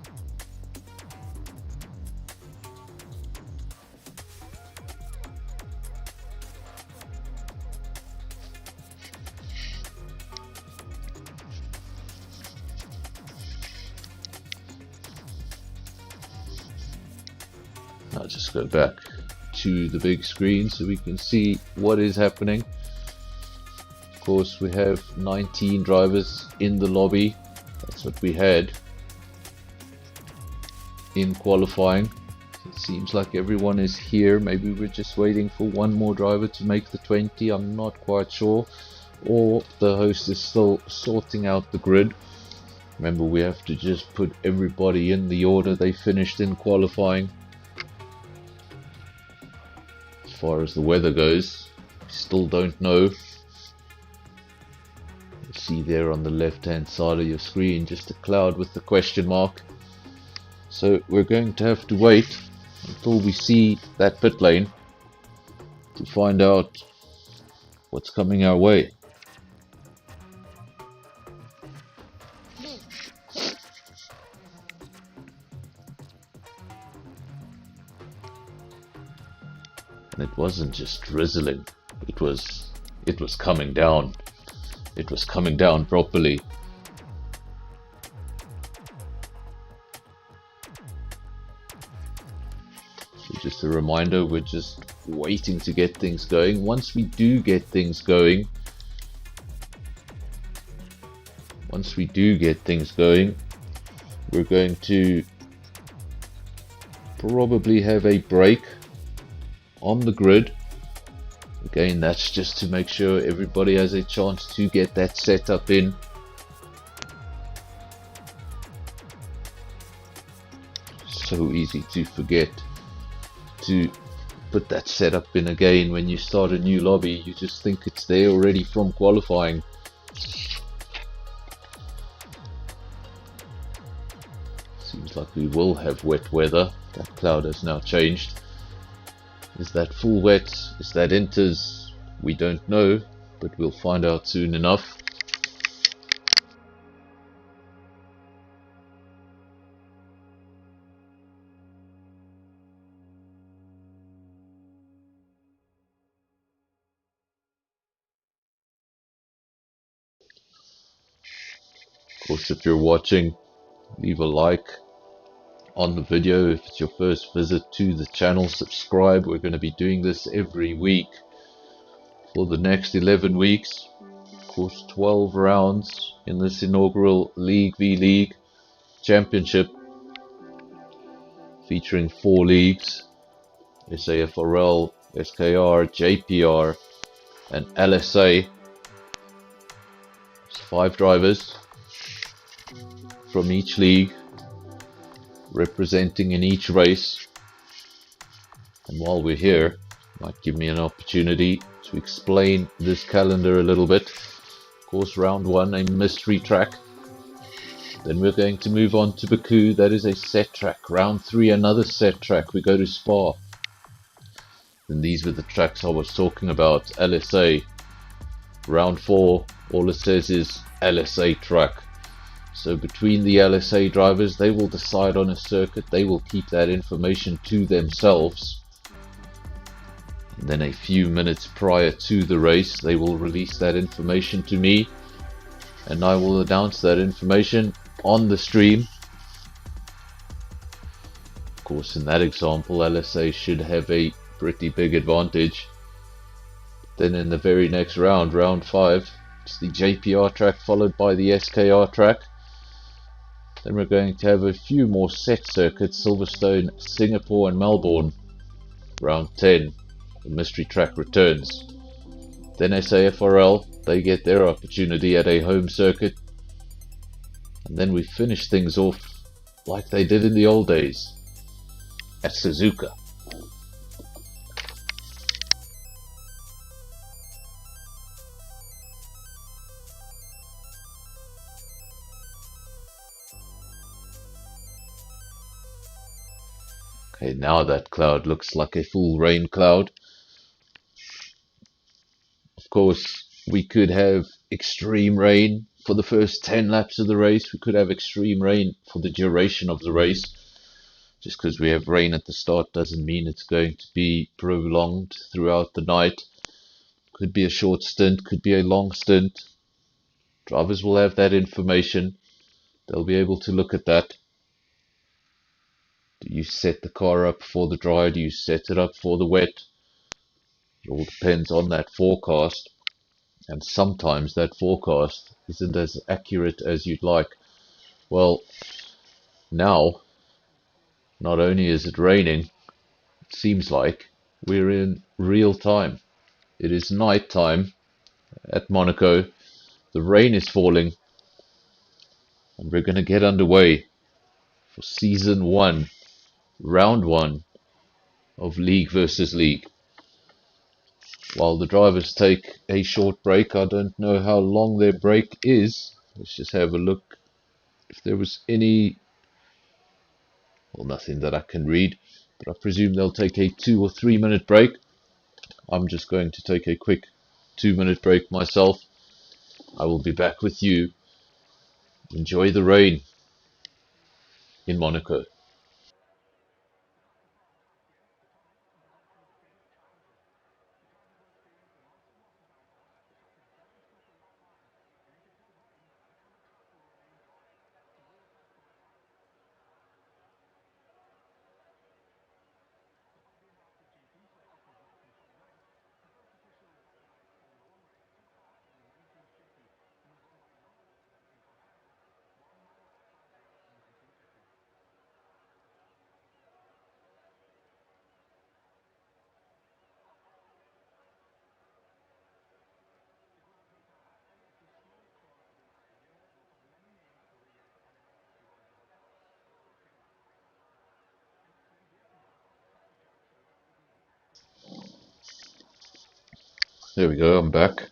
I'll just go back to the big screen so we can see what is happening. Of course, we have 19 drivers in the lobby. That's what we had in qualifying. It seems like everyone is here. Maybe we're just waiting for one more driver to make the 20. I'm not quite sure. Or the host is still sorting out the grid. Remember, we have to just put everybody in the order they finished in qualifying. As far as the weather goes, we still don't know. You see there on the left hand side of your screen just a cloud with the question mark. So we're going to have to wait until we see that pit lane to find out what's coming our way. And it wasn't just drizzling, it was coming down. It was coming down properly. So just a reminder, we're just waiting to get things going. Once we do get things going, we're going to probably have a break on the grid. Again, that's just to make sure everybody has a chance to get that setup in. So easy to forget to put that setup in again when you start a new lobby. You just think it's there already from qualifying. Seems like we will have wet weather. That cloud has now changed. Is that full wet? Is that inters? We don't know, but we'll find out soon enough. Of course, if you're watching, leave a like on the video. If it's your first visit to the channel, subscribe. We're going to be doing this every week for the next 11 weeks. Of course, 12 rounds in this inaugural League v League Championship, featuring 4 leagues: SAFRL, SKR, JPR and LSA. There's 5 drivers from each league representing in each race. And while we're here, might give me an opportunity to explain this calendar a little bit. Of course, round 1, a mystery track. Then we're going to move on to Baku. That is a set track. Round 3, another set track. We go to Spa. And these were the tracks I was talking about. LSA. Round 4, all it says is LSA track. So between the LSA drivers, they will decide on a circuit. They will keep that information to themselves. And then a few minutes prior to the race, they will release that information to me, and I will announce that information on the stream. Of course, in that example, LSA should have a pretty big advantage. Then in the very next round, round 5, it's the JPR track followed by the SKR track. Then we're going to have a few more set circuits: Silverstone, Singapore and Melbourne. Round 10, the mystery track returns. Then SAFRL, they get their opportunity at a home circuit. And then we finish things off like they did in the old days, at Suzuka. Okay, now that cloud looks like a full rain cloud. Of course, we could have extreme rain for the first 10 laps of the race. We could have extreme rain for the duration of the race. Just because we have rain at the start doesn't mean it's going to be prolonged throughout the night. Could be a short stint, could be a long stint. Drivers will have that information. They'll be able to look at that. Do you set the car up for the dry? Do you set it up for the wet? It all depends on that forecast. And sometimes that forecast isn't as accurate as you'd like. Well, now, not only is it raining, it seems like we're in real time. It is night time at Monaco. The rain is falling, and we're going to get underway for Season 1, Round 1 of League versus League. While the drivers take a short break, I don't know how long their break is. Let's just have a look if there was any. Well, nothing that I can read, but I presume they'll take a 2 or 3 minute break. I'm just going to take a quick 2-minute break myself. I will be back with you. Enjoy the rain in Monaco. There we go, I'm back.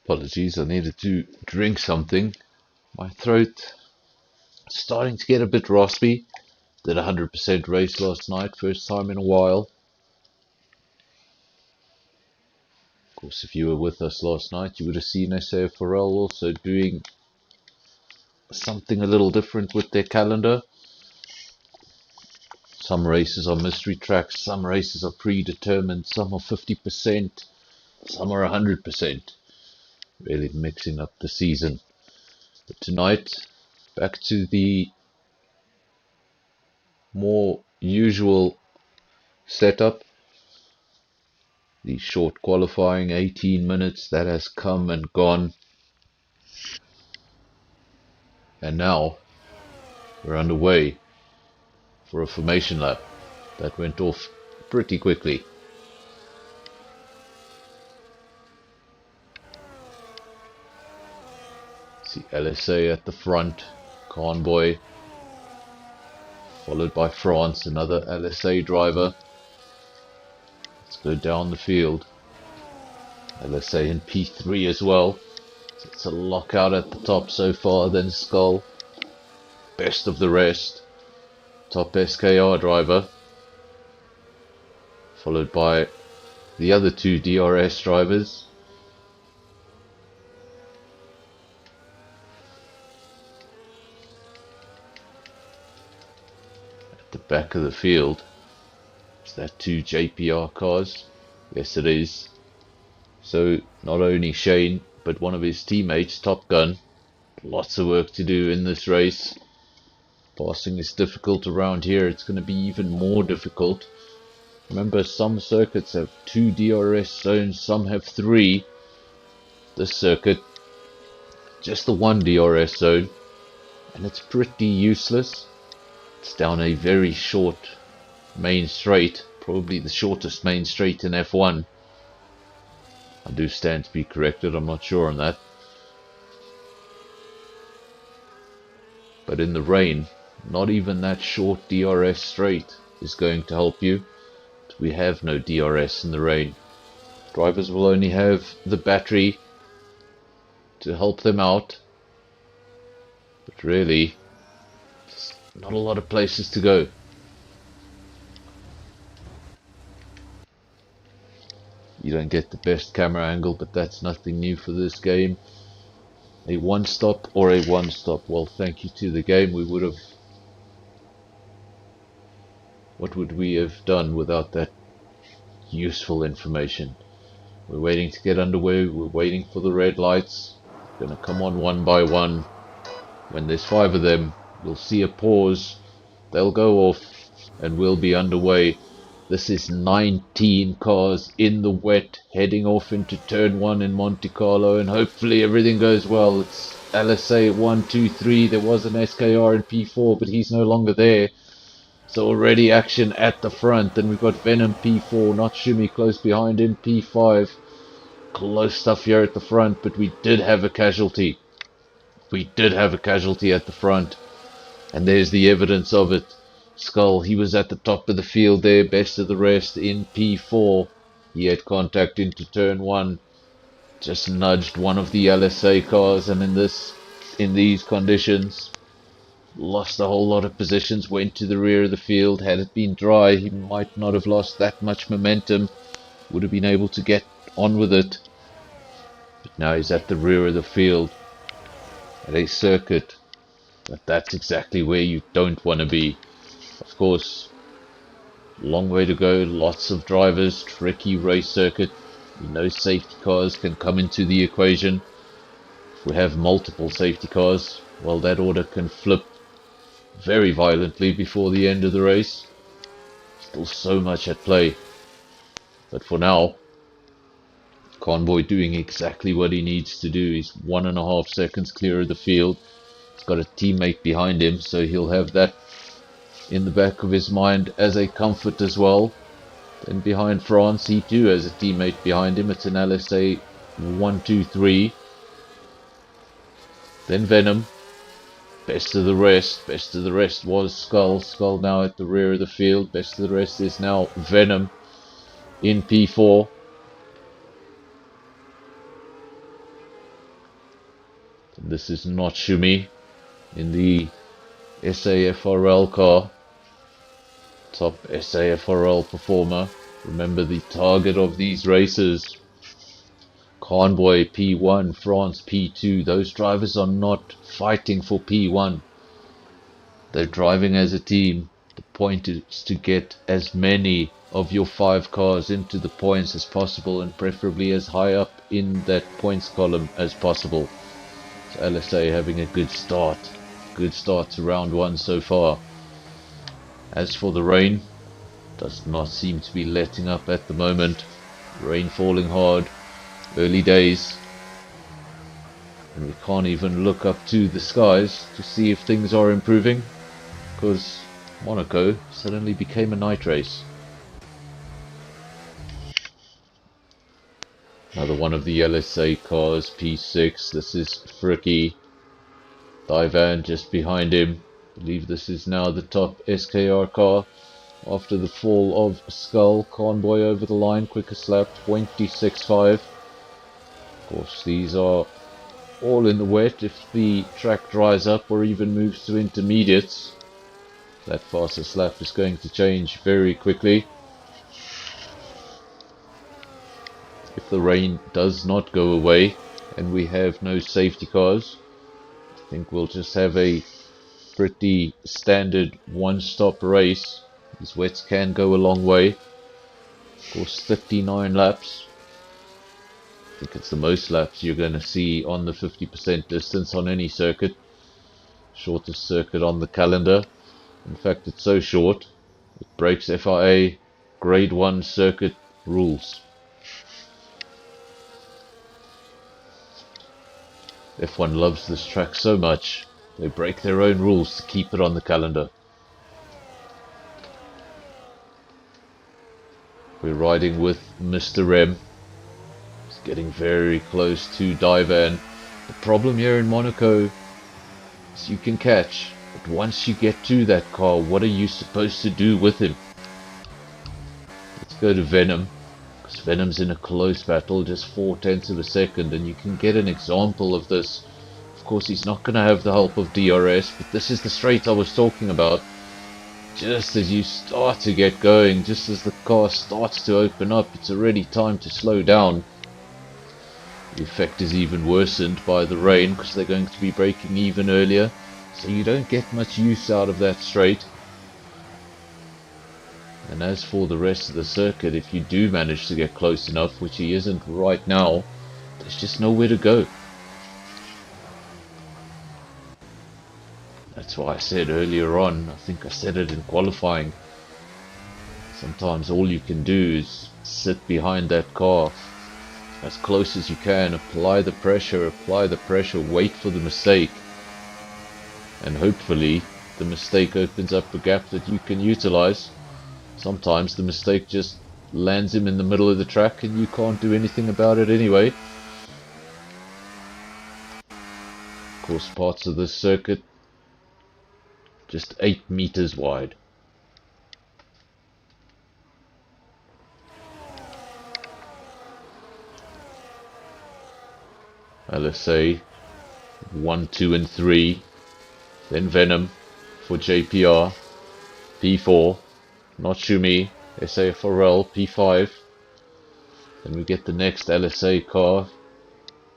Apologies, I needed to drink something. My throat is starting to get a bit raspy. Did a 100% race last night, first time in a while. Of course, if you were with us last night, you would have seen SAFRL also doing something a little different with their calendar. Some races are mystery tracks, some races are predetermined, some are 50%, some are 100%. Really mixing up the season. But tonight, back to the more usual setup. The short qualifying, 18 minutes, that has come and gone. And now we're underway for a formation lap that went off pretty quickly. See LSA at the front, Convoy, followed by France, another LSA driver. Let's go down the field. LSA in P3 as well. So it's a lockout at the top so far, then Skull. Best of the rest. Top SKR driver. Followed by the other two DRS drivers. At the back of the field, is that two JPR cars? Yes, it is. So not only Shane, but one of his teammates, Top Gun. Lots of work to do in this race. Passing is difficult around here. It's going to be even more difficult. Remember, some circuits have 2 DRS zones, some have 3. This circuit, just the 1 DRS zone, and it's pretty useless. It's down a very short main straight, probably the shortest main straight in F1. I do stand to be corrected, I'm not sure on that. But in the rain, not even that short DRS straight is going to help you. We have no DRS in the rain. Drivers will only have the battery to help them out. But really, just not a lot of places to go. You don't get the best camera angle, but that's nothing new for this game. A one stop or a one stop. Well, thank you to the game. We would have... What would we have done without that useful information? We're waiting to get underway. We're waiting for the red lights. Gonna come on one by one. When there's 5 of them, you'll see a pause. They'll go off and we'll be underway. This is 19 cars in the wet heading off into turn 1 in Monte Carlo, and hopefully everything goes well. It's LSA 123. There was an SKR in P4, but he's no longer there. So already action at the front. Then we've got Venom P4, not Shumi close behind him, P5. Close stuff here at the front, but we did have a casualty. We did have a casualty at the front. And there's the evidence of it. Skull, he was at the top of the field there, best of the rest in P4. He had contact into turn 1. Just nudged one of the LSA cars, and in these conditions, lost a whole lot of positions, went to the rear of the field. Had it been dry, he might not have lost that much momentum. Would have been able to get on with it. But now he's at the rear of the field at a circuit. But that's exactly where you don't want to be. Of course, long way to go, lots of drivers, tricky race circuit. We know safety cars can come into the equation. If we have multiple safety cars, well, that order can flip very violently before the end of the race. Still so much at play. But for now, Convoy doing exactly what he needs to do. He's 1.5 seconds clear of the field. He's got a teammate behind him, so he'll have that in the back of his mind as a comfort as well. Then behind France, he too has a teammate behind him. It's an LSA 123. Then Venom. Best of the rest. Best of the rest was Skull. Skull now at the rear of the field. Best of the rest is now Venom in P4. This is not Shumi in the SAFRL car. Top SAFRL performer. Remember the target of these races. Convoy P1, France P2. Those drivers are not fighting for P1. They're driving as a team. The point is to get as many of your 5 cars into the points as possible, and preferably as high up in that points column as possible. So LSA having a good start. Good start to round 1 so far. As for the rain, does not seem to be letting up at the moment. Rain falling hard. Early days. And we can't even look up to the skies to see if things are improving, because Monaco suddenly became a night race. Another one of the LSA cars, P6. This is Fricky. Divan just behind him. I believe this is now the top SKR car. After the fall of Skull, Convoy over the line, quickest lap, 26.5. Of course, these are all in the wet. If the track dries up or even moves to intermediates, that fastest lap is going to change very quickly. If the rain does not go away and we have no safety cars, I think we'll just have a pretty standard one-stop race. These wets can go a long way. Of course, 59 laps. I think it's the most laps you're going to see on the 50% distance on any circuit. Shortest circuit on the calendar. In fact, it's so short, it breaks FIA Grade 1 circuit rules. F1 loves this track so much, they break their own rules to keep it on the calendar. We're riding with Mr. M. He's getting very close to Divan. The problem here in Monaco is you can catch, but once you get to that car, what are you supposed to do with him? Let's go to Venom, because Venom's in a close battle, just 0.4 of a second, and you can get an example of this. course, he's not going to have the help of DRS, but this is the straight I was talking about. Just as you start to get going, just as the car starts to open up, it's already time to slow down. The effect is even worsened by the rain because they're going to be braking even earlier, so you don't get much use out of that straight. And as for the rest of the circuit, if you do manage to get close enough, which he isn't right now, there's just nowhere to go. That's why I said earlier on, I think I said it in qualifying, sometimes all you can do is sit behind that car as close as you can, apply the pressure, wait for the mistake, and hopefully the mistake opens up a gap that you can utilize. Sometimes the mistake just lands him in the middle of the track and you can't do anything about it anyway. Of course, parts of this circuit just 8 meters wide. LSA 1, 2 and 3, then Venom for JPR, P4, not Shumi, SAFRL, P5. Then we get the next LSA car,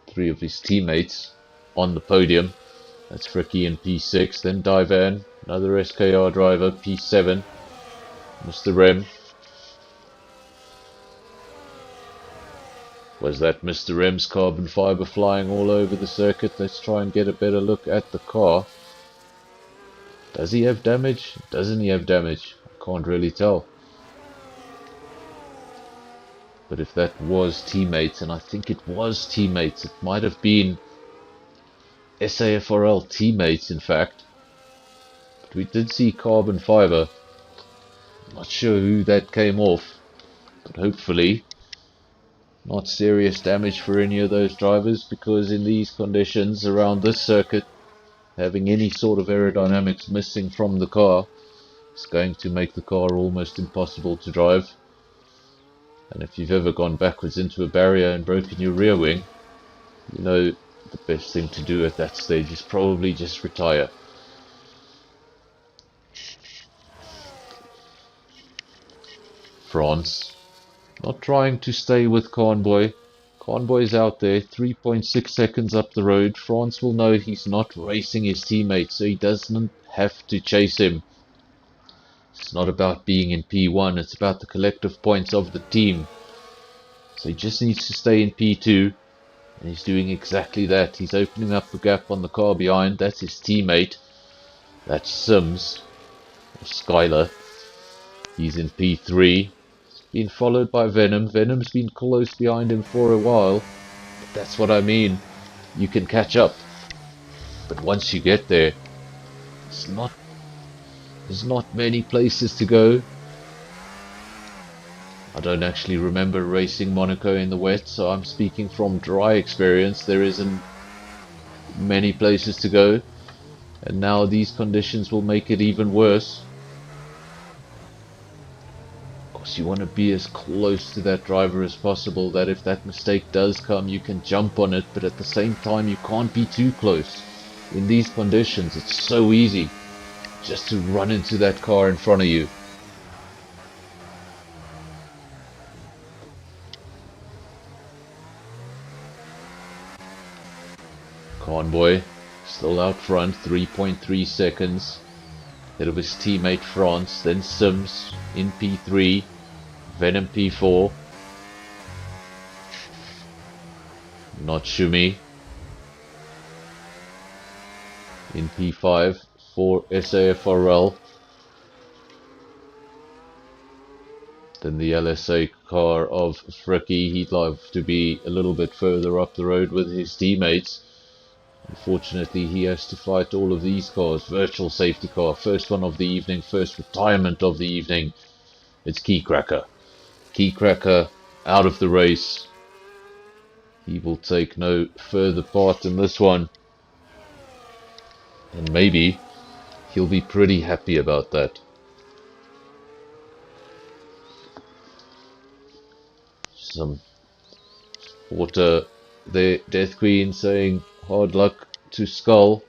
3 of his teammates on the podium. That's Fricky in P6, then Divan, another SKR driver, P7, Mr. Rem. Was that Mr. Rem's carbon fiber flying all over the circuit? Let's try and get a better look at the car. Does he have damage? Doesn't he have damage? I can't really tell. But if that was teammates, and I think it was teammates, it might have been SAFRL teammates in fact. But we did see carbon fiber. Not sure who that came off, but hopefully not serious damage for any of those drivers, because in these conditions around this circuit, having any sort of aerodynamics missing from the car is going to make the car almost impossible to drive. And if you've ever gone backwards into a barrier and broken your rear wing, you know the best thing to do at that stage is probably just retire. France, not trying to stay with Convoy. Convoy's out there, 3.6 seconds up the road. France will know he's not racing his teammate, so he doesn't have to chase him. It's not about being in P1, it's about the collective points of the team. So he just needs to stay in P2, and he's doing exactly that. He's opening up the gap on the car behind. That's his teammate. That's Sims, or Skylar. He's in P3. Been followed by Venom. Venom's been close behind him for a while, but that's what I mean. You can catch up, but once you get there, there's not many places to go. I don't actually remember racing Monaco in the wet, so I'm speaking from dry experience. There isn't many places to go, and now these conditions will make it even worse. You want to be as close to that driver as possible, that if that mistake does come you can jump on it, but at the same time you can't be too close. In these conditions it's so easy just to run into that car in front of you. Convoy still out front, 3.3 seconds ahead of his teammate France, then Sims in P3, Venom P4, not Shumi in P5 for SAFRL, then the LSA car of Fricky. He'd like to be a little bit further up the road with his teammates. Unfortunately, he has to fight all of these cars. Virtual safety car, first one of the evening, first retirement of the evening. It's Keycracker. Keycracker out of the race. He will take no further part in this one. And maybe he'll be pretty happy about that. Some water there, Death Queen saying hard luck to Skull.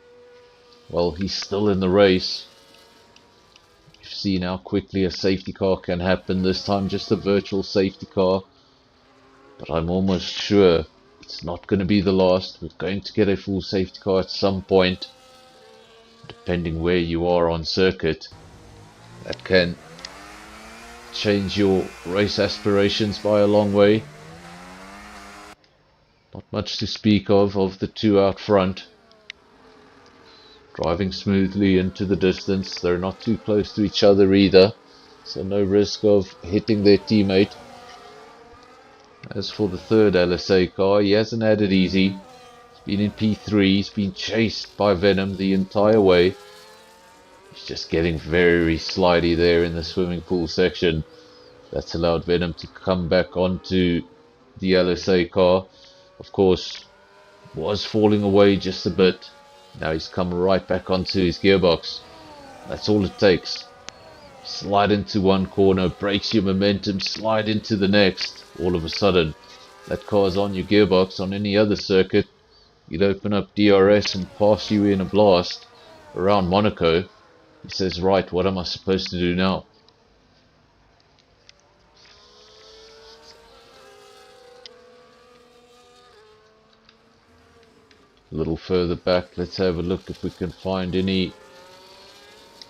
Well, he's still in the race. You've seen how quickly a safety car can happen. This time just a virtual safety car. But I'm almost sure it's not going to be the last. We're going to get a full safety car at some point. Depending where you are on circuit. That can change your race aspirations by a long way. Not much to speak of the two out front. Driving smoothly into the distance. They're not too close to each other either, so no risk of hitting their teammate. As for the third LSA car, he hasn't had it easy. He's been in P3, he's been chased by Venom the entire way. He's just getting very slidey there in the swimming pool section. That's allowed Venom to come back onto the LSA car. Of course, was falling away just a bit. Now he's come right back onto his gearbox. That's all it takes. Slide into one corner, breaks your momentum, slide into the next. All of a sudden, that car's on your gearbox. On any other circuit, you'd open up DRS and pass you in a blast around Monaco. He says, right, what am I supposed to do now? A little further back, let's have a look if we can find any.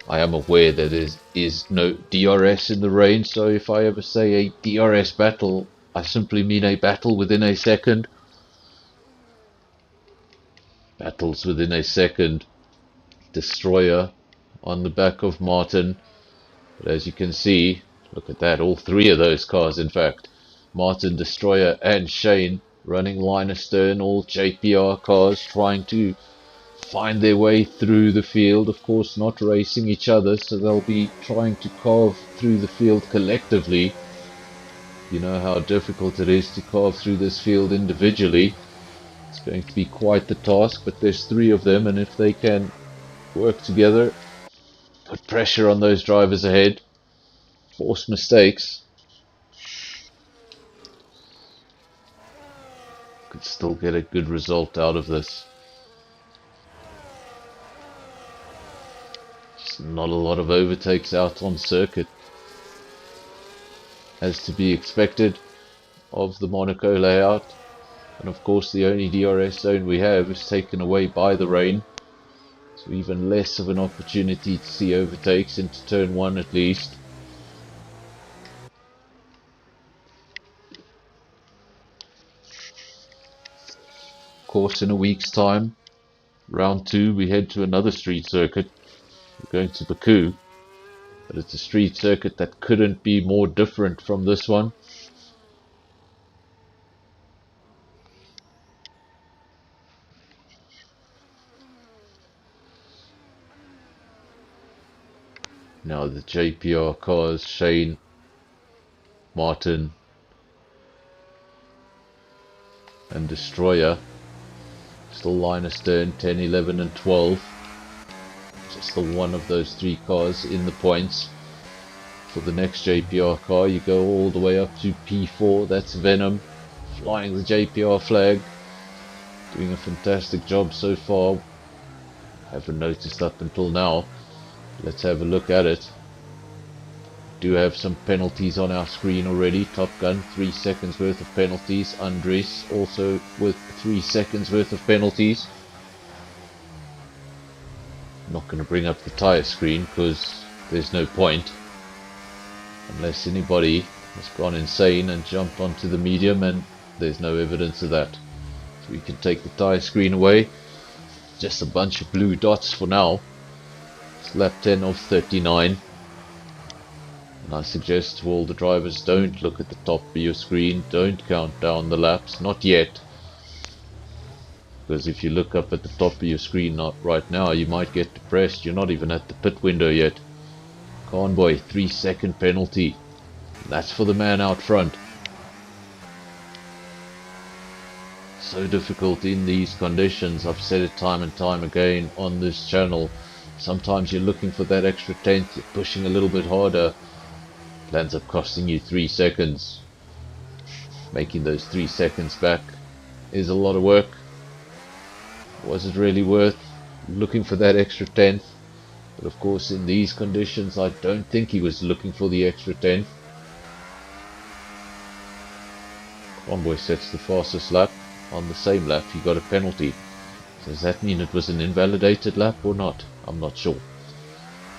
I am aware that there is no DRS in the rain, so if I ever say a DRS battle, I simply mean a battle within a second. Battles within a second. Destroyer on the back of Martin. But as you can see, look at that, all three of those cars in fact. Martin, Destroyer and Shane running line astern, all JPR cars trying to find their way through the field. Of course not racing each other, so they'll be trying to carve through the field collectively. You know how difficult it is to carve through this field individually. It's going to be quite the task, but there's three of them, and if they can work together, put pressure on those drivers ahead, force mistakes, could still get a good result out of this. Just not a lot of overtakes out on circuit, as to be expected of the Monaco layout. And of course the only DRS zone we have is taken away by the rain, so even less of an opportunity to see overtakes into turn 1 at least. Of course, in a week's time, round 2, we head to another street circuit. We're going to Baku, but it's a street circuit that couldn't be more different from this one. Now the JPR cars, Shane, Martin and Destroyer, still line astern, 10, 11 and 12. Just the one of those three cars in the points. For the next JPR car, you go all the way up to P4, that's Venom, flying the JPR flag, doing a fantastic job so far. Haven't noticed up until now. Let's have a look at it. Do have some penalties on our screen already. Top Gun, 3 seconds worth of penalties. Andres also with 3 seconds worth of penalties. I'm not going to bring up the tyre screen because there's no point, unless anybody has gone insane and jumped onto the medium, and there's no evidence of that. So we can take the tyre screen away. Just a bunch of blue dots for now. It's lap 10 of 39. And I suggest to all the drivers, don't look at the top of your screen, don't count down the laps, not yet. Because if you look up at the top of your screen right now, you might get depressed. You're not even at the pit window yet. Convoy, 3-second penalty. That's for the man out front. So difficult in these conditions. I've said it time and time again on this channel. Sometimes you're looking for that extra tenth, you're pushing a little bit harder. It ends up costing you 3 seconds. Making those 3 seconds back is a lot of work. Was it really worth looking for that extra tenth? But of course, in these conditions, I don't think he was looking for the extra tenth. Convoy sets the fastest lap. On the same lap, he got a penalty. So does that mean it was an invalidated lap or not? I'm not sure.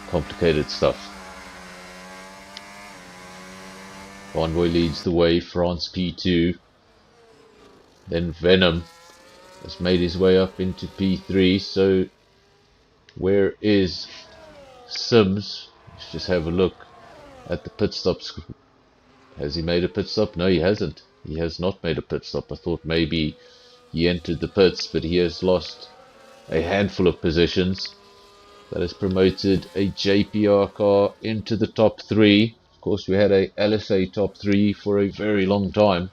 Complicated stuff. Convoy leads the way, France P2. Then Venom has made his way up into P3. So where is Sims? Let's just have a look at the pit stops. Has he made a pit stop? No, he hasn't. He has not made a pit stop. I thought maybe he entered the pits, but he has lost a handful of positions. That has promoted a JPR car into the top 3. Of course, we had a LSA top 3 for a very long time.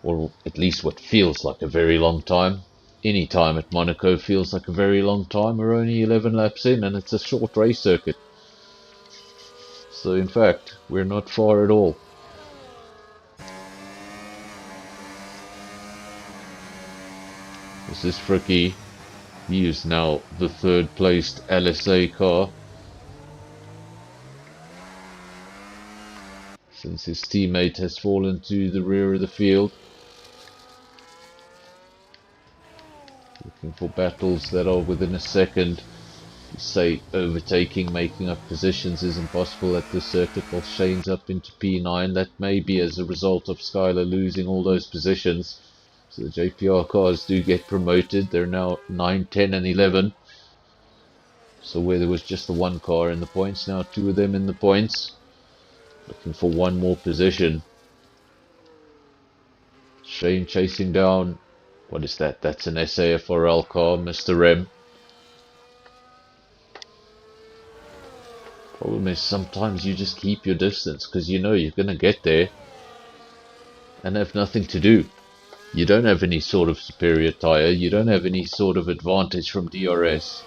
Or at least what feels like a very long time. Any time at Monaco feels like a very long time. We're only 11 laps in and it's a short race circuit. So in fact, we're not far at all. This is Fricky. He is now the third placed LSA car, since his teammate has fallen to the rear of the field. Looking for battles that are within a second. Say overtaking, making up positions is impossible at this circuit while Shane's up into P9. That may be as a result of Skylar losing all those positions. So the JPR cars do get promoted. They're now 9, 10 and 11. So where there was just the one car in the points, now two of them in the points. Looking for one more position. Shane chasing down, what is that? That's an SAFRL car, Mr. M. Problem is sometimes you just keep your distance because you know you're going to get there and have nothing to do. You don't have any sort of superior tyre, you don't have any sort of advantage from DRS,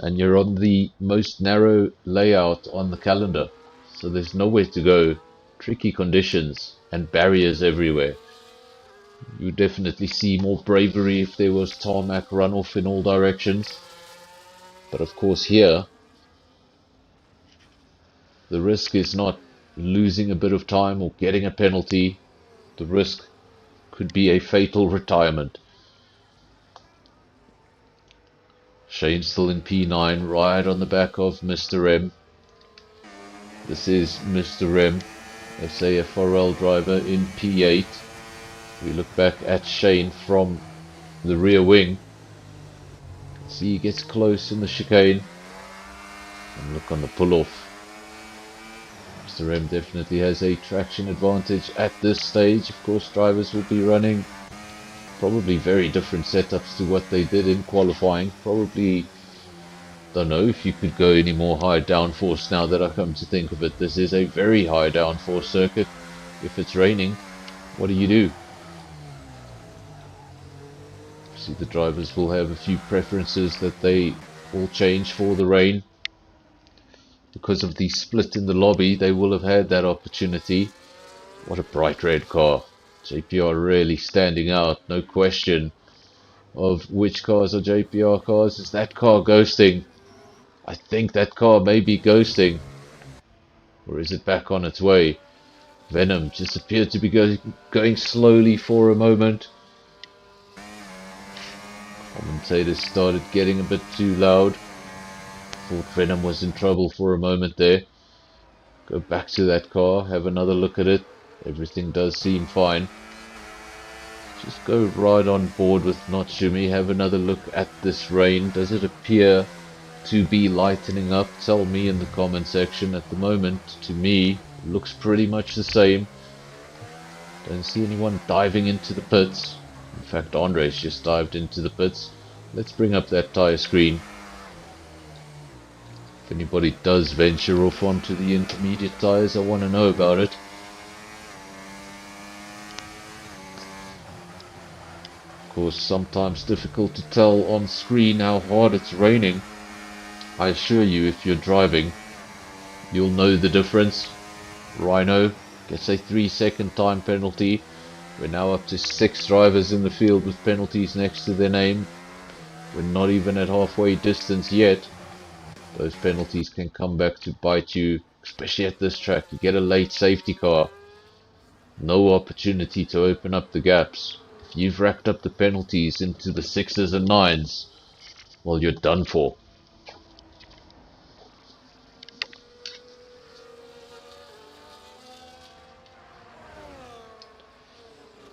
and you're on the most narrow layout on the calendar, so there's nowhere to go, tricky conditions and barriers everywhere. You definitely see more bravery if there was tarmac runoff in all directions, but of course here the risk is not losing a bit of time or getting a penalty. The risk could be a fatal retirement. Shane still in P9, right on the back of Mr. M. This is Mr. M, SAFRL driver in P8. We look back at Shane from the rear wing. See, he gets close in the chicane. And look on the pull-off. Mr. M definitely has a traction advantage at this stage. Of course, drivers will be running probably very different setups to what they did in qualifying. Probably, don't know if you could go any more high downforce now that I come to think of it. This is a very high downforce circuit. If it's raining, what do? See, the drivers will have a few preferences that they will change for the rain. Because of the split in the lobby, they will have had that opportunity. What a bright red car. JPR really standing out, no question of which cars are JPR cars. Is that car ghosting? I think that car may be ghosting. Or is it back on its way? Venom just appeared to be going slowly for a moment. Commentators started getting a bit too loud. Thought Venom was in trouble for a moment there. Go back to that car, have another look at it. Everything does seem fine. Just go right on board with Notsumi, have another look at this rain. Does it appear to be lightening up? Tell me in the comment section. At the moment, to me, it looks pretty much the same. Don't see anyone diving into the pits. In fact, Andres just dived into the pits. Let's bring up that tyre screen. If anybody does venture off onto the intermediate tyres, I want to know about it. Of course, sometimes difficult to tell on screen how hard it's raining. I assure you, if you're driving, you'll know the difference. Rhino gets a 3-second time penalty. We're now up to 6 drivers in the field with penalties next to their name. We're not even at halfway distance yet. Those penalties can come back to bite you, especially at this track. You get a late safety car, no opportunity to open up the gaps. If you've racked up the penalties into the 6s and 9s, well, you're done for.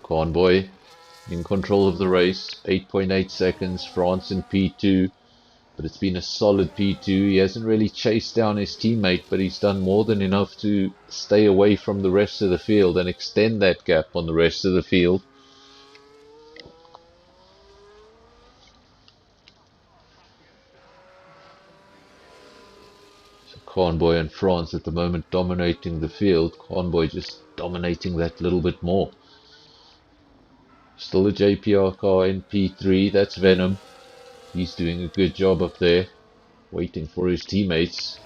Convoy in control of the race, 8.8 seconds, France in P2, but it's been a solid P2. He hasn't really chased down his teammate, but he's done more than enough to stay away from the rest of the field and extend that gap on the rest of the field. So Convoy and France at the moment dominating the field. Convoy just dominating that little bit more. Still a JPR car in P3, that's Venom. He's doing a good job up there, waiting for his teammates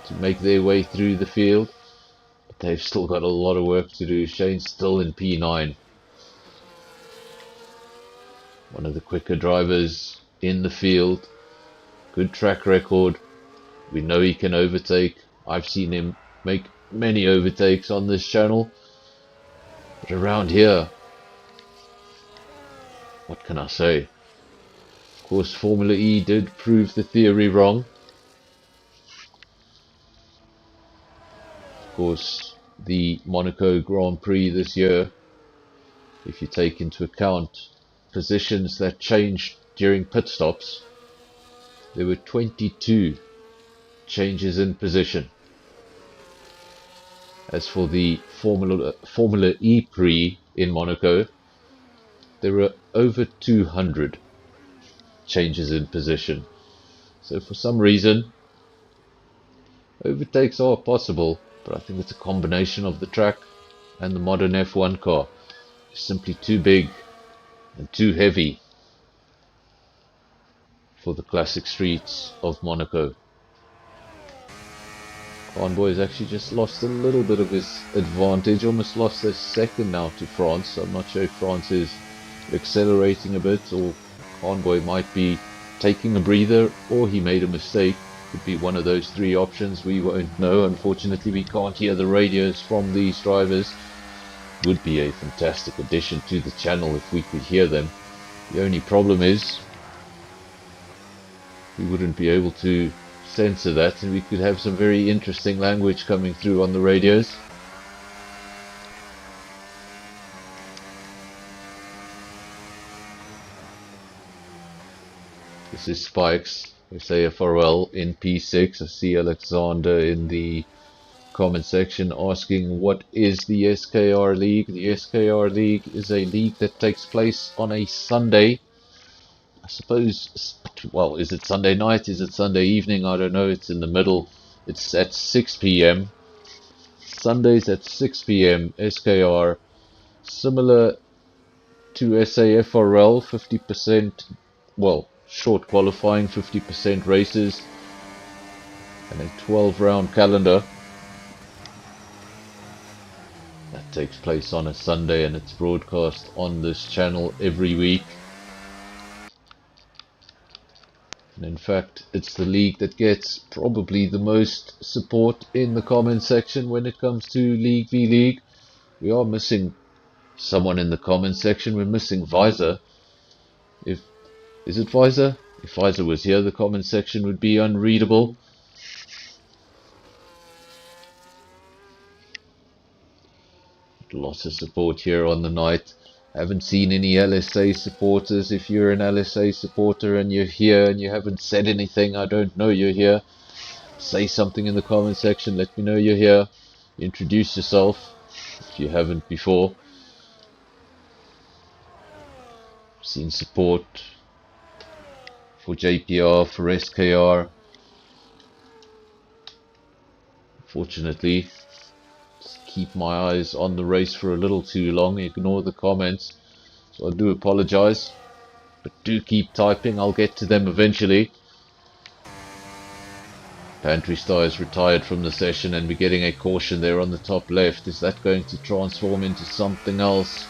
to make their way through the field. But they've still got a lot of work to do. Shane's still in P9. One of the quicker drivers in the field. Good track record. We know he can overtake. I've seen him make many overtakes on this channel. But around here, what can I say? Of course, Formula E did prove the theory wrong. Of course, the Monaco Grand Prix this year, if you take into account positions that changed during pit stops, there were 22 changes in position. As for the Formula E Prix in Monaco, there were over 200 changes in position. So for some reason, overtakes are possible, but I think it's a combination of the track and the modern F1 car. It's simply too big and too heavy for the classic streets of Monaco. Convoy has actually just lost a little bit of his advantage, almost lost a second now to France. I'm not sure if France is accelerating a bit, or Convoy might be taking a breather, or he made a mistake. Could be one of those 3 options. We won't know. Unfortunately, we can't hear the radios from these drivers. Would be a fantastic addition to the channel if we could hear them. The only problem is we wouldn't be able to censor that, and we could have some very interesting language coming through on the radios. This is Spikes, SAFRL in P6. I see Alexander in the comment section asking what is the SKR League. The SKR League is a league that takes place on a Sunday. I suppose, well, is it Sunday night? Is it Sunday evening? I don't know. It's in the middle. It's at 6 p.m. Sundays at 6 p.m. SKR. Similar to SAFRL, 50%, well, short qualifying, 50% races, and a 12-round calendar. That takes place on a Sunday, and it's broadcast on this channel every week. And in fact, it's the league that gets probably the most support in the comment section when it comes to League v League. We are missing someone in the comment section. We're missing Visor. Is it Visor? If Visor was here, the comment section would be unreadable. Lots of support here on the night. Haven't seen any LSA supporters. If you're an LSA supporter and you're here and you haven't said anything, I don't know you're here. Say something in the comment section. Let me know you're here. Introduce yourself if you haven't before. Seen support for JPR, for SKR. Fortunately, keep my eyes on the race for a little too long. Ignore the comments, so I do apologize, but do keep typing. I'll get to them eventually. Pantry Star is retired from the session, and we're getting a caution there on the top left. Is that going to transform into something else?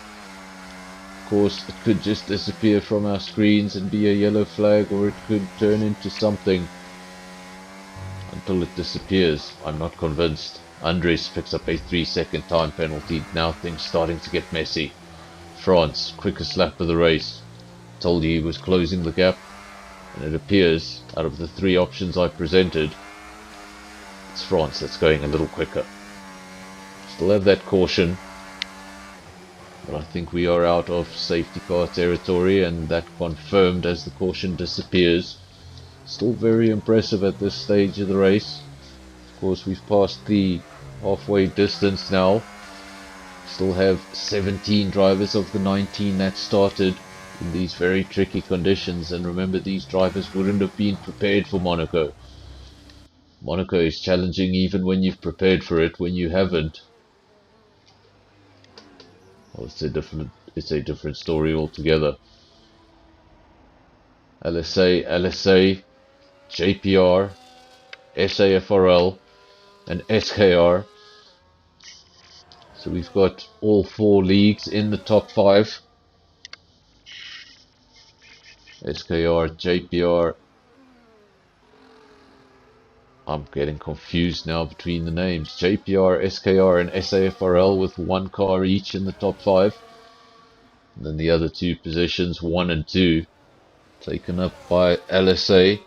course, it could just disappear from our screens and be a yellow flag, or it could turn into something. Until it disappears, I'm not convinced. Andres picks up a 3-second time penalty. Now things starting to get messy. France, quickest lap of the race. Told you he was closing the gap, and it appears, out of the 3 options I presented, it's France that's going a little quicker. Still have that caution, but I think we are out of safety car territory, and that confirmed as the caution disappears. Still very impressive at this stage of the race. Of course, we've passed the halfway distance now. Still have 17 drivers of the 19 that started in these very tricky conditions, and remember, these drivers wouldn't have been prepared for Monaco. Monaco is challenging even when you've prepared for it. When you haven't, well, it's a different story altogether. LSA, JPR, SAFRL, and SKR. So we've got all 4 leagues in the top 5. SKR, JPR. I'm getting confused now between the names. JPR, SKR, and SAFRL with 1 car each in the top 5. And then the other 2 positions, 1 and 2, taken up by LSA.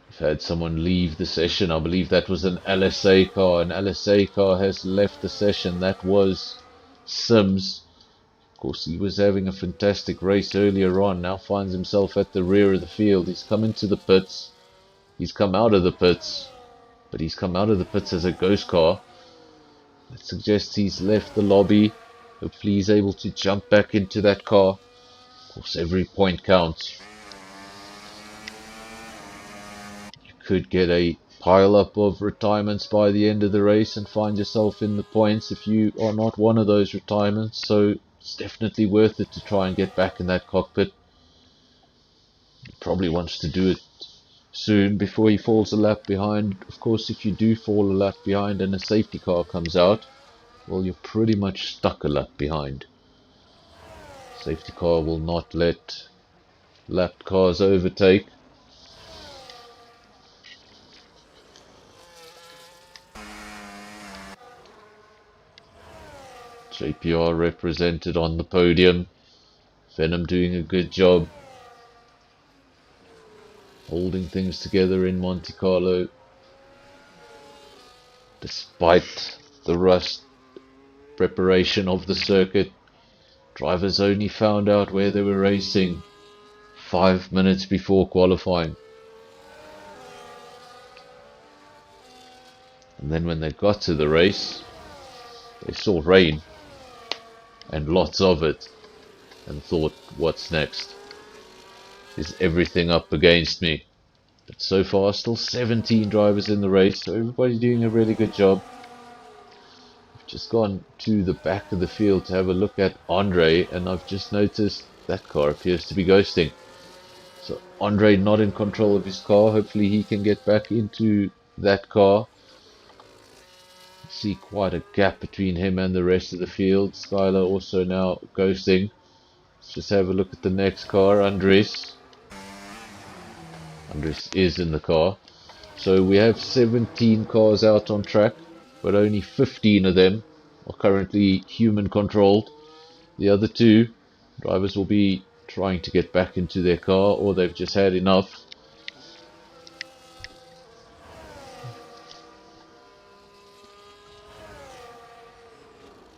We've had someone leave the session. I believe that was an LSA car. An LSA car has left the session. That was Sims. Of course, he was having a fantastic race earlier on. Now finds himself at the rear of the field. He's come into the pits. He's come out of the pits. But he's come out of the pits as a ghost car. That suggests he's left the lobby. Hopefully he's able to jump back into that car. Of course, every point counts. Could get a pile up of retirements by the end of the race and find yourself in the points if you are not one of those retirements. So it's definitely worth it to try and get back in that cockpit. He probably wants to do it soon before he falls a lap behind. Of course, if you do fall a lap behind and a safety car comes out, well, you're pretty much stuck a lap behind. Safety car will not let lapped cars overtake. JPR represented on the podium. Venom doing a good job holding things together in Monte Carlo. Despite the rust preparation of the circuit, drivers only found out where they were racing 5 minutes before qualifying. And then when they got to the race, they saw rain. And lots of it, and thought, what's next? Is everything up against me? But so far, still 17 drivers in the race, so everybody's doing a really good job. I've just gone to the back of the field to have a look at Andre, and I've just noticed that car appears to be ghosting. So Andre not in control of his car. Hopefully he can get back into that car. See quite a gap between him and the rest of the field. Skylar also now ghosting. Let's just have a look at the next car. Andres is in the car. So we have 17 cars out on track, but only 15 of them are currently human controlled. The other 2 drivers will be trying to get back into their car, or they've just had enough.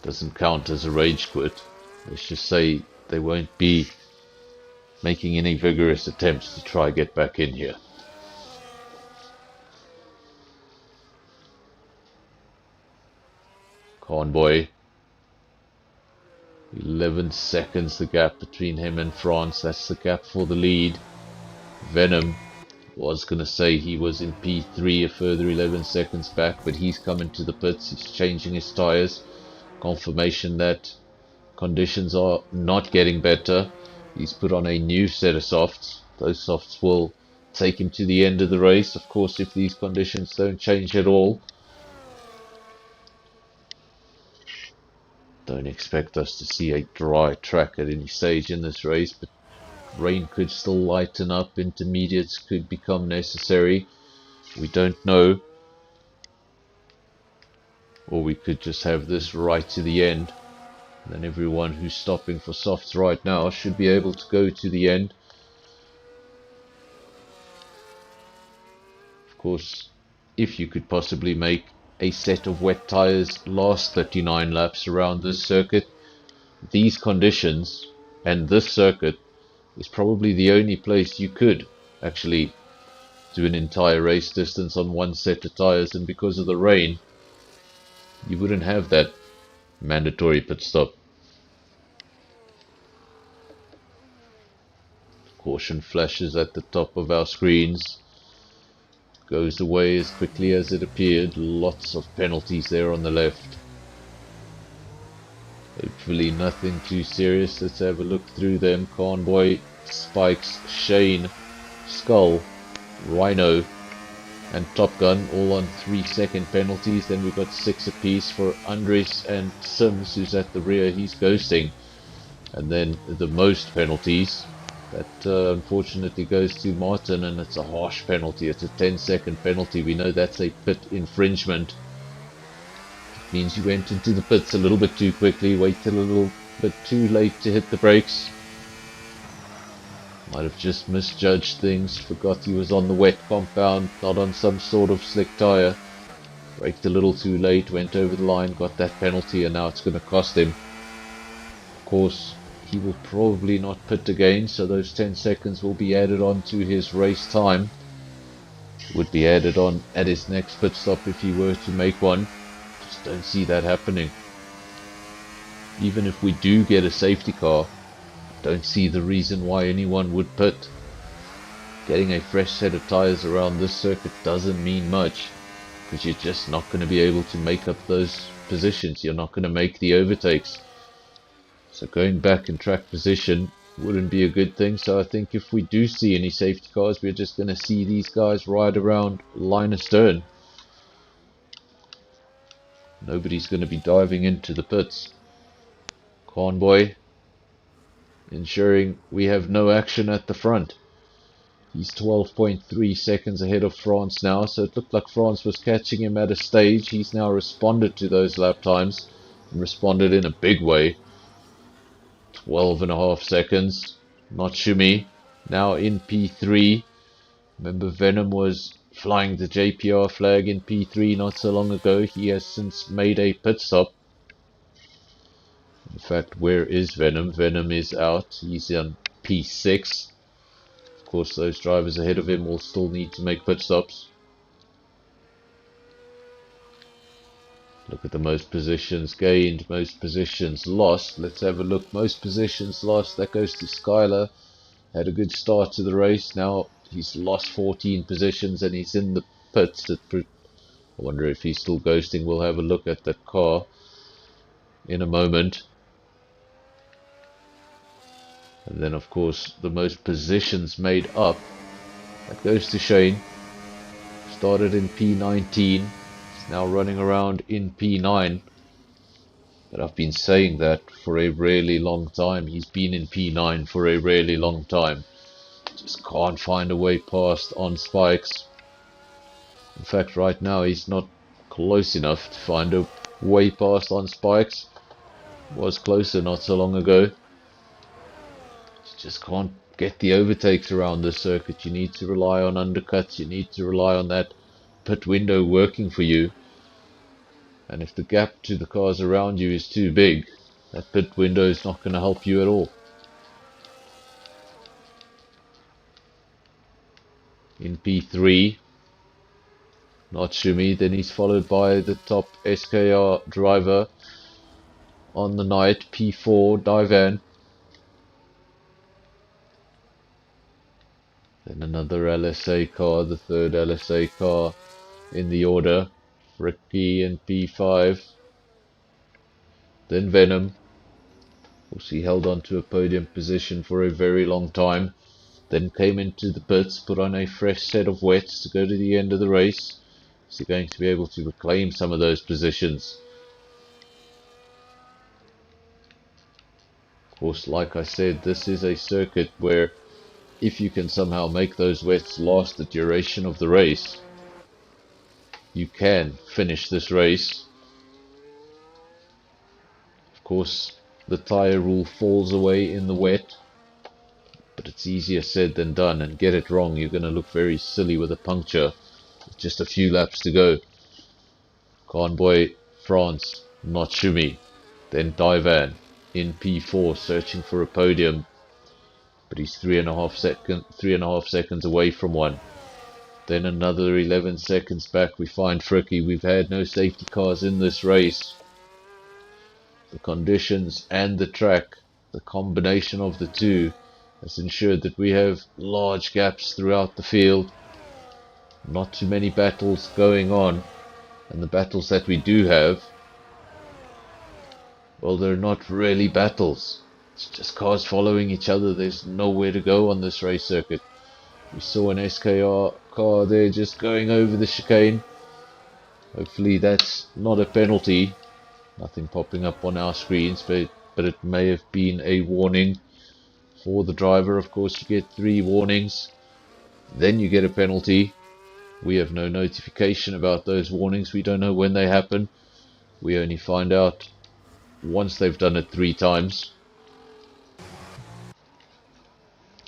Doesn't count as a rage quit. Let's just say they won't be making any vigorous attempts to try get back in here. Convoy, 11 seconds the gap between him and France. That's the gap for the lead. Venom was going to say he was in P3, a further 11 seconds back, but he's coming to the pits. He's changing his tires. Confirmation that conditions are not getting better. He's put on a new set of softs. Those softs will take him to the end of the race. Of course, if these conditions don't change at all. Don't expect us to see a dry track at any stage in this race, but rain could still lighten up, intermediates could become necessary. We don't know. Or we could just have this right to the end. Then everyone who's stopping for softs right now should be able to go to the end. Of course, if you could possibly make a set of wet tires last 39 laps around this circuit, these conditions and this circuit is probably the only place you could actually do an entire race distance on one set of tires, and because of the rain you wouldn't have that mandatory pit stop. Caution flashes at the top of our screens, goes away as quickly as it appeared. Lots of penalties there on the left. Hopefully nothing too serious. Let's have a look through them. Convoy, Spikes, Shane, Skull, Rhino and Top Gun all on 3-second penalties. Then we've got 6 apiece for Andres and Sims, who's at the rear. He's ghosting. And then the most penalties, that unfortunately goes to Martin, and it's a harsh penalty. It's a 10-second penalty. We know that's a pit infringement. It means you went into the pits a little bit too quickly, waited a little bit too late to hit the brakes. Might have just misjudged things, forgot he was on the wet compound, not on some sort of slick tire. Braked a little too late, went over the line, got that penalty, and now it's going to cost him. Of course, he will probably not pit again, so those 10 seconds will be added on to his race time. Would be added on at his next pit stop if he were to make one. Just don't see that happening. Even if we do get a safety car, don't see the reason why anyone would pit. Getting a fresh set of tires around this circuit doesn't mean much, because you're just not going to be able to make up those positions. You're not going to make the overtakes. So going back in track position wouldn't be a good thing. So I think if we do see any safety cars, we're just going to see these guys ride around line astern. Nobody's going to be diving into the pits. Convoy ensuring we have no action at the front. He's 12.3 seconds ahead of France now, so it looked like France was catching him at a stage. He's now responded to those lap times, and responded in a big way. 12.5 seconds. Not Shumi. Now in P3. Remember, Venom was flying the JPR flag in P3 not so long ago. He has since made a pit stop. In fact, where is Venom? Venom is out. He's on P6. Of course, those drivers ahead of him will still need to make pit stops. Look at the most positions gained, most positions lost. Let's have a look. Most positions lost, that goes to Skylar. Had a good start to the race. Now he's lost 14 positions and he's in the pits. I wonder if he's still ghosting. We'll have a look at that car in a moment. And then of course the most positions made up, that goes to Shane. Started in P19, he's now running around in P9. But I've been saying that for a really long time. He's been in P9 for a really long time. Just can't find a way past on spikes. In fact, right now he's not close enough to find a way past on spikes. Was closer not so long ago. Just can't get the overtakes around this circuit. You need to rely on undercuts. You need to rely on that pit window working for you. And if the gap to the cars around you is too big, that pit window is not going to help you at all. In P3, not Shumi. Then he's followed by the top SKR driver on the night, P4, Divan. Then another LSA car, the third LSA car in the order, Ricky in P5. Then Venom. Of course, he held on to a podium position for a very long time. Then came into the pits, put on a fresh set of wets to go to the end of the race. Is he going to be able to reclaim some of those positions? Of course, like I said, this is a circuit where if you can somehow make those wets last the duration of the race, you can finish this race. Of course, the tyre rule falls away in the wet, but it's easier said than done, and get it wrong, you're going to look very silly with a puncture with just a few laps to go. Convoy, France, not Schumi. Then Divan in P4 searching for a podium, but he's 3.5 seconds away from one. Then another 11 seconds back we find Frickie. We've had no safety cars in this race. The conditions and the track, the combination of the two, has ensured that we have large gaps throughout the field. Not too many battles going on, and the battles that we do have, well, they're not really battles. It's just cars following each other. There's nowhere to go on this race circuit. We saw an SKR car there just going over the chicane. Hopefully that's not a penalty. Nothing popping up on our screens, but it may have been a warning for the driver. Of course, you get 3 warnings, then you get a penalty. We have no notification about those warnings. We don't know when they happen. We only find out once they've done it 3 times.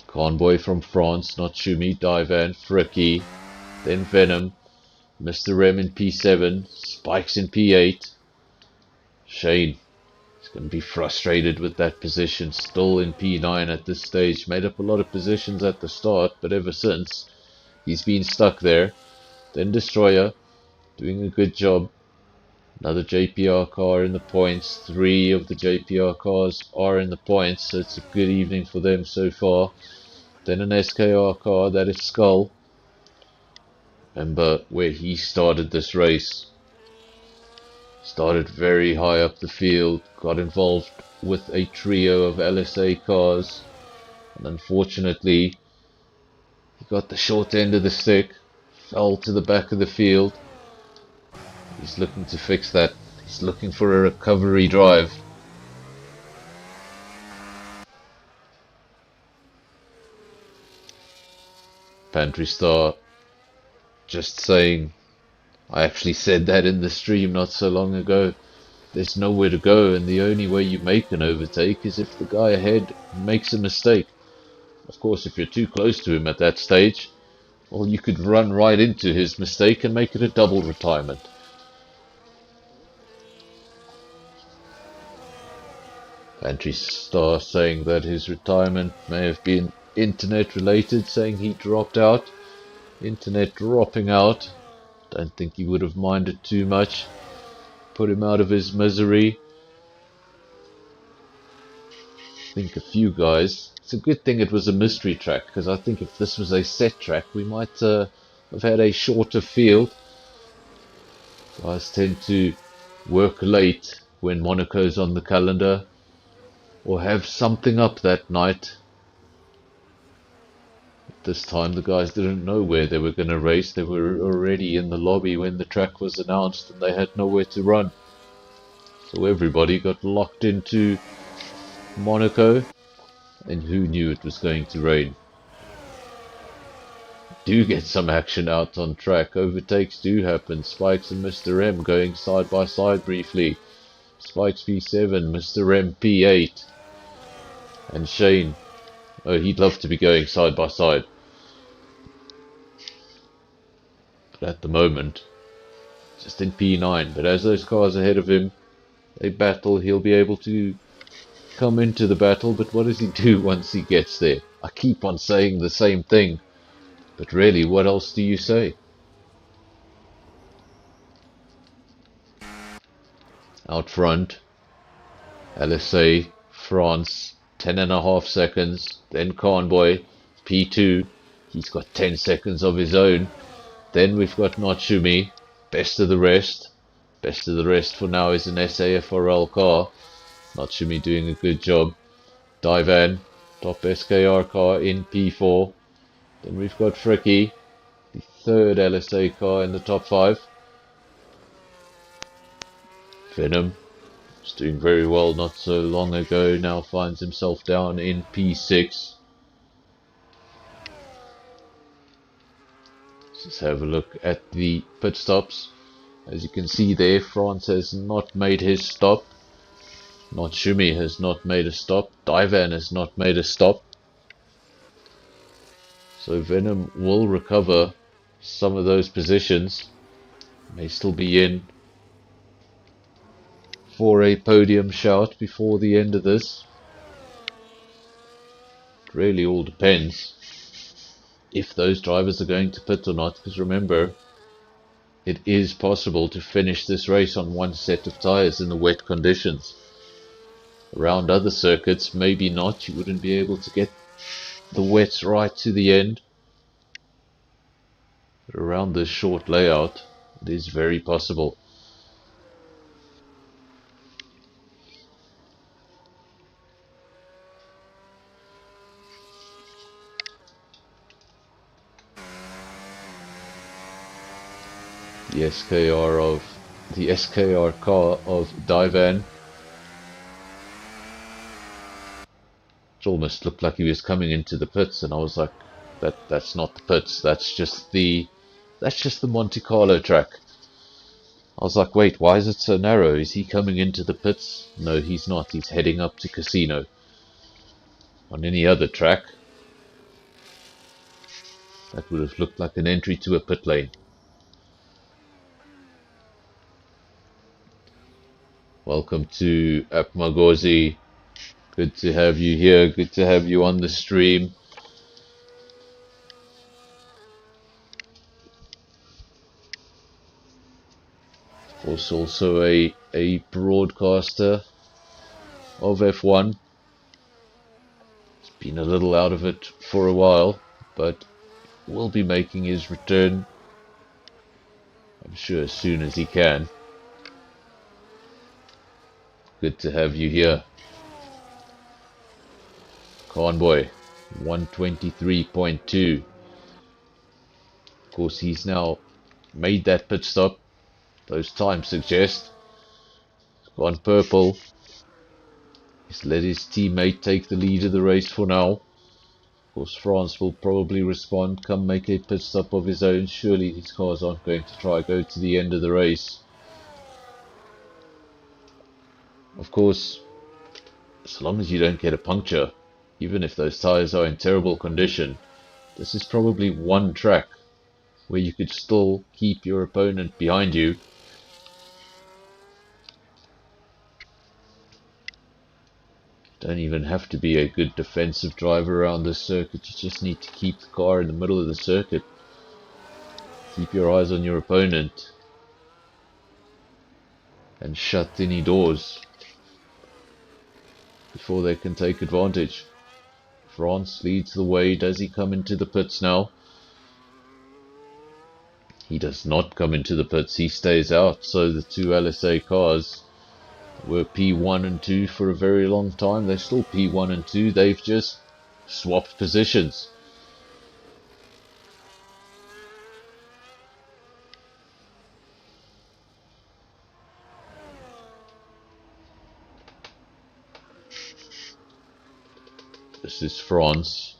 Convoy from France, not Schumi, Divan, Frickie, then Venom, Mr. Rem in P7, Spikes in P8. Shane is going to be frustrated with that position, still in P9 at this stage. Made up a lot of positions at the start, but ever since he's been stuck there. Then Destroyer, doing a good job. Another JPR car in the points. 3 of the JPR cars are in the points, so it's a good evening for them so far. Then an SKR car, that is Skull. Remember where he started this race. Started very high up the field, got involved with a trio of LSA cars, and unfortunately he got the short end of the stick, fell to the back of the field. He's looking to fix that. He's looking for a recovery drive. Pantry Star just saying, I actually said that in the stream not so long ago. There's nowhere to go, and the only way you make an overtake is if the guy ahead makes a mistake. Of course, if you're too close to him at that stage, well, you could run right into his mistake and make it a double retirement. Pantry Star saying that his retirement may have been internet related, saying he dropped out. Internet dropping out. Don't think he would have minded too much. Put him out of his misery. I think a few guys. It's a good thing it was a mystery track, because I think if this was a set track, we might have had a shorter field. Guys tend to work late when Monaco's on the calendar, or have something up that night. This time the guys didn't know where they were going to race. They were already in the lobby when the track was announced, and they had nowhere to run. So everybody got locked into Monaco, and who knew it was going to rain. Do get some action out on track. Overtakes do happen. Spikes and Mr. M going side by side briefly. Spikes P7, Mr. M P8. And Shane, oh, he'd love to be going side by side. But at the moment, just in P9. But as those cars ahead of him, they battle, he'll be able to come into the battle. But what does he do once he gets there? I keep on saying the same thing. But really, what else do you say? Out front, LSA, France, 10.5 seconds. Then Convoy, P2. He's got 10 seconds of his own. Then we've got Natsumi, best of the rest. Best of the rest for now is an SAFRL car. Natsumi doing a good job. Divan, top SKR car in P4. Then we've got Frickie, the third LSA car in the top 5. Venom, Was doing very well not so long ago, now finds himself down in P6. Let's just have a look at the pit stops. As you can see there, France has not made his stop. Shumi has not made a stop. Divan has not made a stop. So Venom will recover some of those positions. May still be in for a podium shout before the end of this. It really all depends if those drivers are going to pit or not, because remember, it is possible to finish this race on one set of tyres in the wet conditions. Around other circuits, maybe not, you wouldn't be able to get the wets right to the end. But around this short layout, it is very possible. The SKR car of Divan. It almost looked like he was coming into the pits, and I was like, that's not the pits, that's just the Monte Carlo track. I was like, wait, why is it so narrow? Is he coming into the pits? No, he's not. He's heading up to Casino. On any other track, that would have looked like an entry to a pit lane. Welcome to Apmagozi. Good to have you here. Good to have you on the stream. Of course, also a broadcaster of F1. He's been a little out of it for a while, but will be making his return, I'm sure, as soon as he can. Good to have you here. Convoy 123.2. Of course, he's now made that pit stop. Those times suggest he's gone purple. He's let his teammate take the lead of the race for now. Of course, France will probably respond, come make a pit stop of his own. Surely these cars aren't going to try go to the end of the race. Of course, as long as you don't get a puncture, even if those tyres are in terrible condition, this is probably one track where you could still keep your opponent behind you. Don't even have to be a good defensive driver around this circuit, you just need to keep the car in the middle of the circuit. Keep your eyes on your opponent and shut any doors before they can take advantage. France leads the way. Does he come into the pits now? He does not come into the pits. He stays out. So the two LSA cars were P1 and 2 for a very long time. They're still P1 and 2. They've just swapped positions. This is France.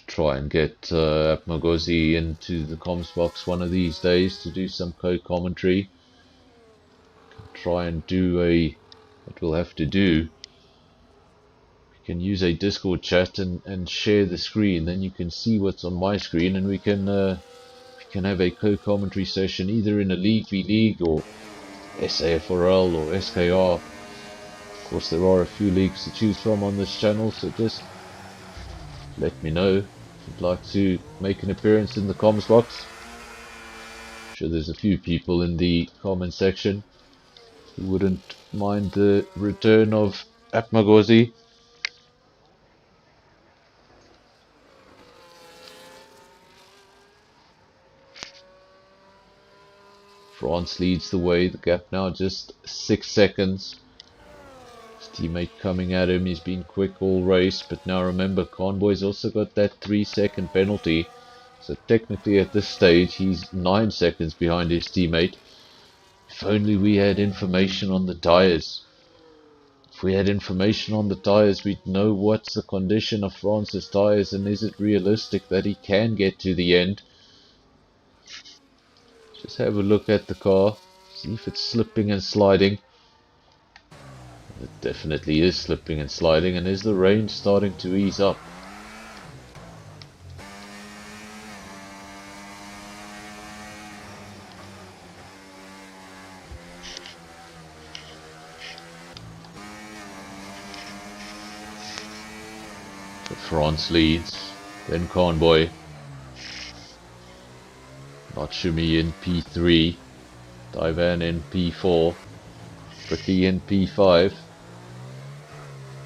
Try and get Apmagozi into the comms box one of these days to do some co-commentary. Try and do what we'll have to do. We can use a Discord chat and share the screen. Then you can see what's on my screen, and we can have a co-commentary session either in a League v League or SAFRL or SKR. Of course, there are a few leagues to choose from on this channel, so just let me know if you'd like to make an appearance in the comms box. I'm sure there's a few people in the comment section who wouldn't mind the return of Apmagozi. France leads the way. The gap now just 6 seconds. His teammate coming at him, he's been quick all race, but now remember, Conboy's also got that 3-second penalty. So technically at this stage he's 9 seconds behind his teammate. If only we had information on the tyres. If we had information on the tyres, we'd know what's the condition of France's tyres and is it realistic that he can get to the end. Just have a look at the car, see if it's slipping and sliding. It definitely is slipping and sliding, and is the rain starting to ease up? So France leads, then Conboy. Natsumi in P3, Taiwan in P4, Ricky in P5.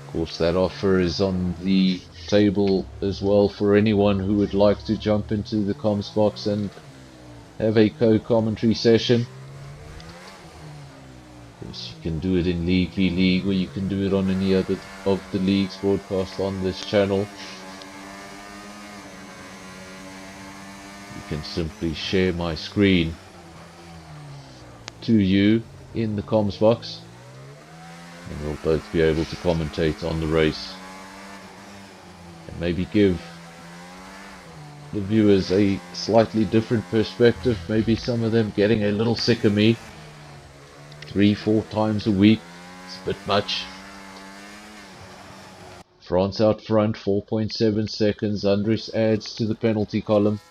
Of course, that offer is on the table as well for anyone who would like to jump into the comms box and have a co-commentary session. Of course, you can do it in League v League, or you can do it on any other of the leagues broadcast on this channel. You can simply share my screen to you in the comms box, and we'll both be able to commentate on the race and maybe give the viewers a slightly different perspective. Maybe some of them getting a little sick of me 3-4 times a week. It's a bit much. France out front, 4.7 seconds. Andres adds to the penalty column.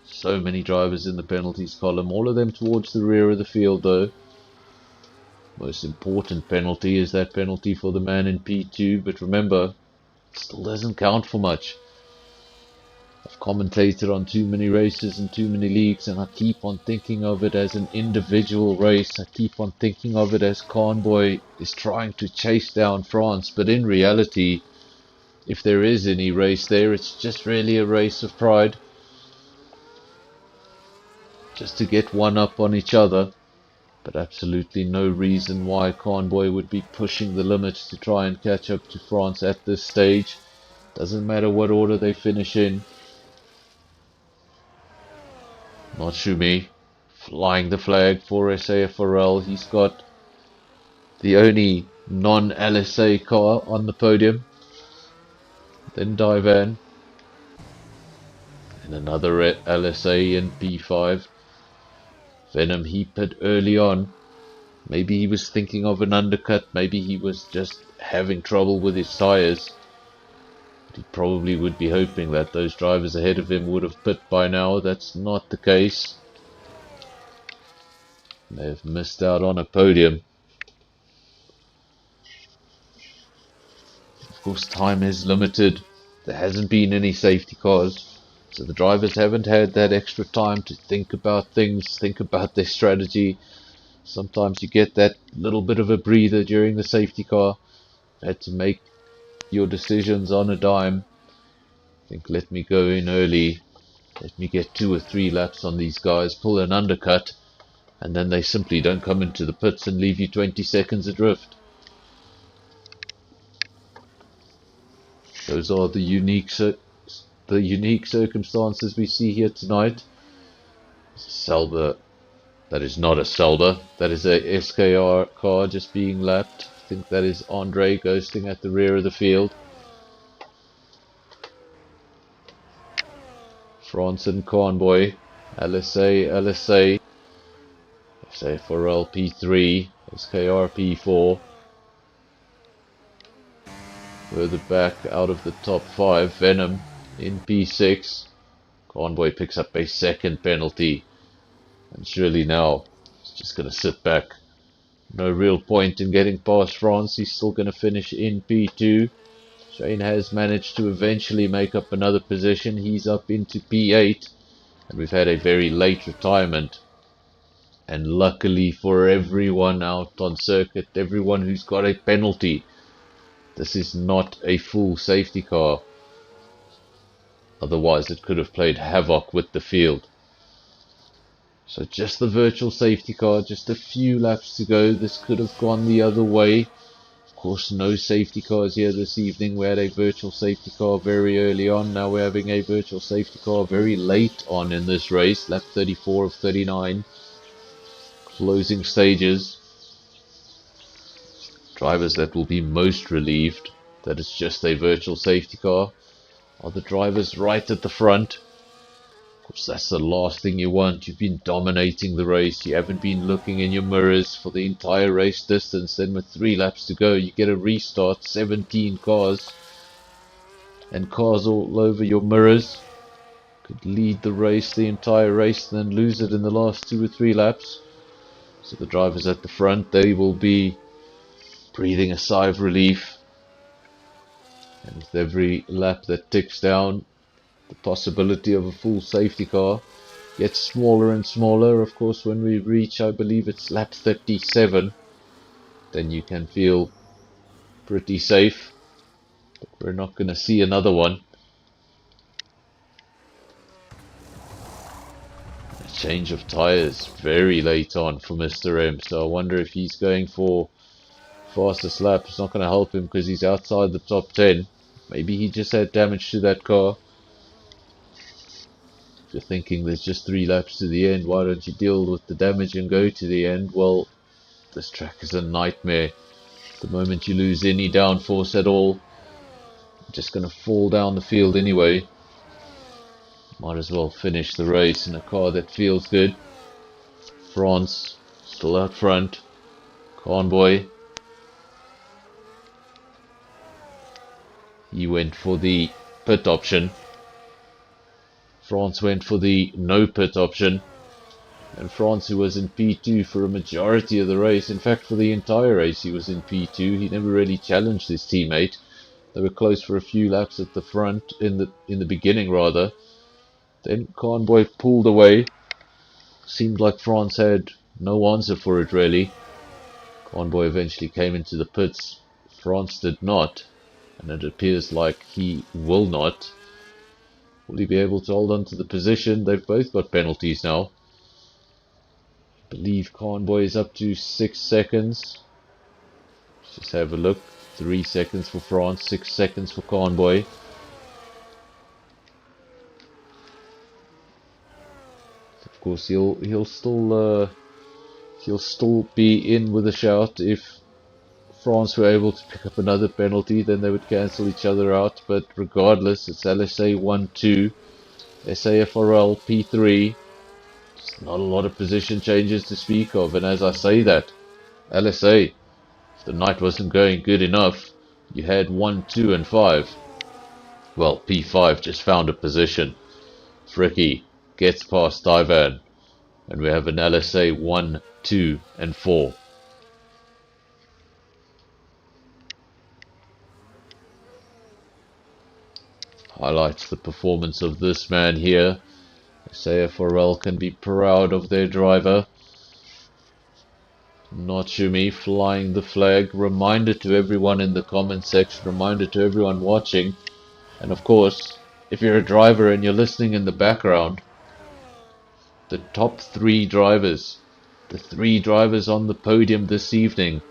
So many drivers in the penalties column, all of them towards the rear of the field though. Most important penalty is that penalty for the man in P2, but remember, it still doesn't count for much. I've commentated on too many races and too many leagues, and I keep on thinking of it as an individual race. I keep on thinking of it as Conboy is trying to chase down France, but in reality, if there is any race there, it's just really a race of pride. Just to get one up on each other, but absolutely no reason why Conboy would be pushing the limits to try and catch up to France at this stage. Doesn't matter what order they finish in. Natsumi flying the flag for SAFRL. He's got the only non-LSA car on the podium. Then Daivan. And another LSA in P5. Venom, he pit early on. Maybe he was thinking of an undercut. Maybe he was just having trouble with his tyres. He probably would be hoping that those drivers ahead of him would have pit by now. That's not the case. They've missed out on a podium. Of course, time is limited. There hasn't been any safety cars, so the drivers haven't had that extra time to think about things, think about their strategy. Sometimes you get that little bit of a breather during the safety car. You had to make your decisions on a dime. Think, let me go in early, let me get 2 or 3 laps on these guys, pull an undercut, and then they simply don't come into the pits and leave you 20 seconds adrift. Those are the unique circumstances we see here tonight. Selber, that is not a Selber, that is a SKR car just being lapped. I think that is Andre ghosting at the rear of the field. France and Conboy, LSA, SAFRL P3, SKR P4. Further back out of the top 5, Venom in P6. Conboy picks up a second penalty. And surely now, he's just going to sit back. No real point in getting past France. He's still going to finish in P2. Shane has managed to eventually make up another position. He's up into P8. And we've had a very late retirement. And luckily for everyone out on circuit, everyone who's got a penalty, this is not a full safety car. Otherwise it could have played havoc with the field. So just the virtual safety car, just a few laps to go. This could have gone the other way. course, no safety cars here this evening. We had a virtual safety car very early on. Now we're having a virtual safety car very late on in this race. Lap 34 of 39. Closing stages. Drivers that will be most relieved that it's just a virtual safety car are the drivers right at the front. Of course, that's the last thing you want. You've been dominating the race. You haven't been looking in your mirrors for the entire race distance. Then with 3 laps to go, you get a restart. 17 cars. And cars all over your mirrors. Could lead the race, the entire race, and then lose it in the last 2 or 3 laps. So the drivers at the front, they will be breathing a sigh of relief. And with every lap that ticks down, the possibility of a full safety car gets smaller and smaller. Of course, when we reach, I believe it's lap 37, then you can feel pretty safe. But we're not going to see another one. A change of tyres very late on for Mr. M, so I wonder if he's going for fastest lap. It's not going to help him because he's outside the top 10. Maybe he just had damage to that car. If you're thinking there's just 3 laps to the end, why don't you deal with the damage and go to the end? Well, this track is a nightmare. The moment you lose any downforce at all, you're just going to fall down the field anyway. Might as well finish the race in a car that feels good. France still out front. Convoy. He went for the pit option. France went for the no pit option. And France, who was in P2 for a majority of the race, in fact for the entire race he was in P2, he never really challenged his teammate. They were close for a few laps at the front, in the beginning rather. Then Convoy pulled away. Seemed like France had no answer for it really. Convoy eventually came into the pits. France did not. And it appears like he will not. Will he be able to hold on to the position? They've both got penalties now. I believe Convoy is up to 6 seconds. Let's just have a look. 3 seconds for France, 6 seconds for Convoy. Of course, he'll still be in with a shout if France were able to pick up another penalty. Then they would cancel each other out. But regardless, it's LSA 1-2, SAFRL P3. There's not a lot of position changes to speak of. And as I say that, LSA, if the night wasn't going good enough, you had 1, 2, and 5. Well, P5 just found a position. Fricky gets past Divan, and we have an LSA 1, 2, and 4. Highlights the performance of this man here. SAFRL can be proud of their driver. Nochumi flying the flag. Reminder to everyone in the comment section, reminder to everyone watching, and of course, if you're a driver and you're listening in the background, the top 3 drivers, the 3 drivers on the podium this evening,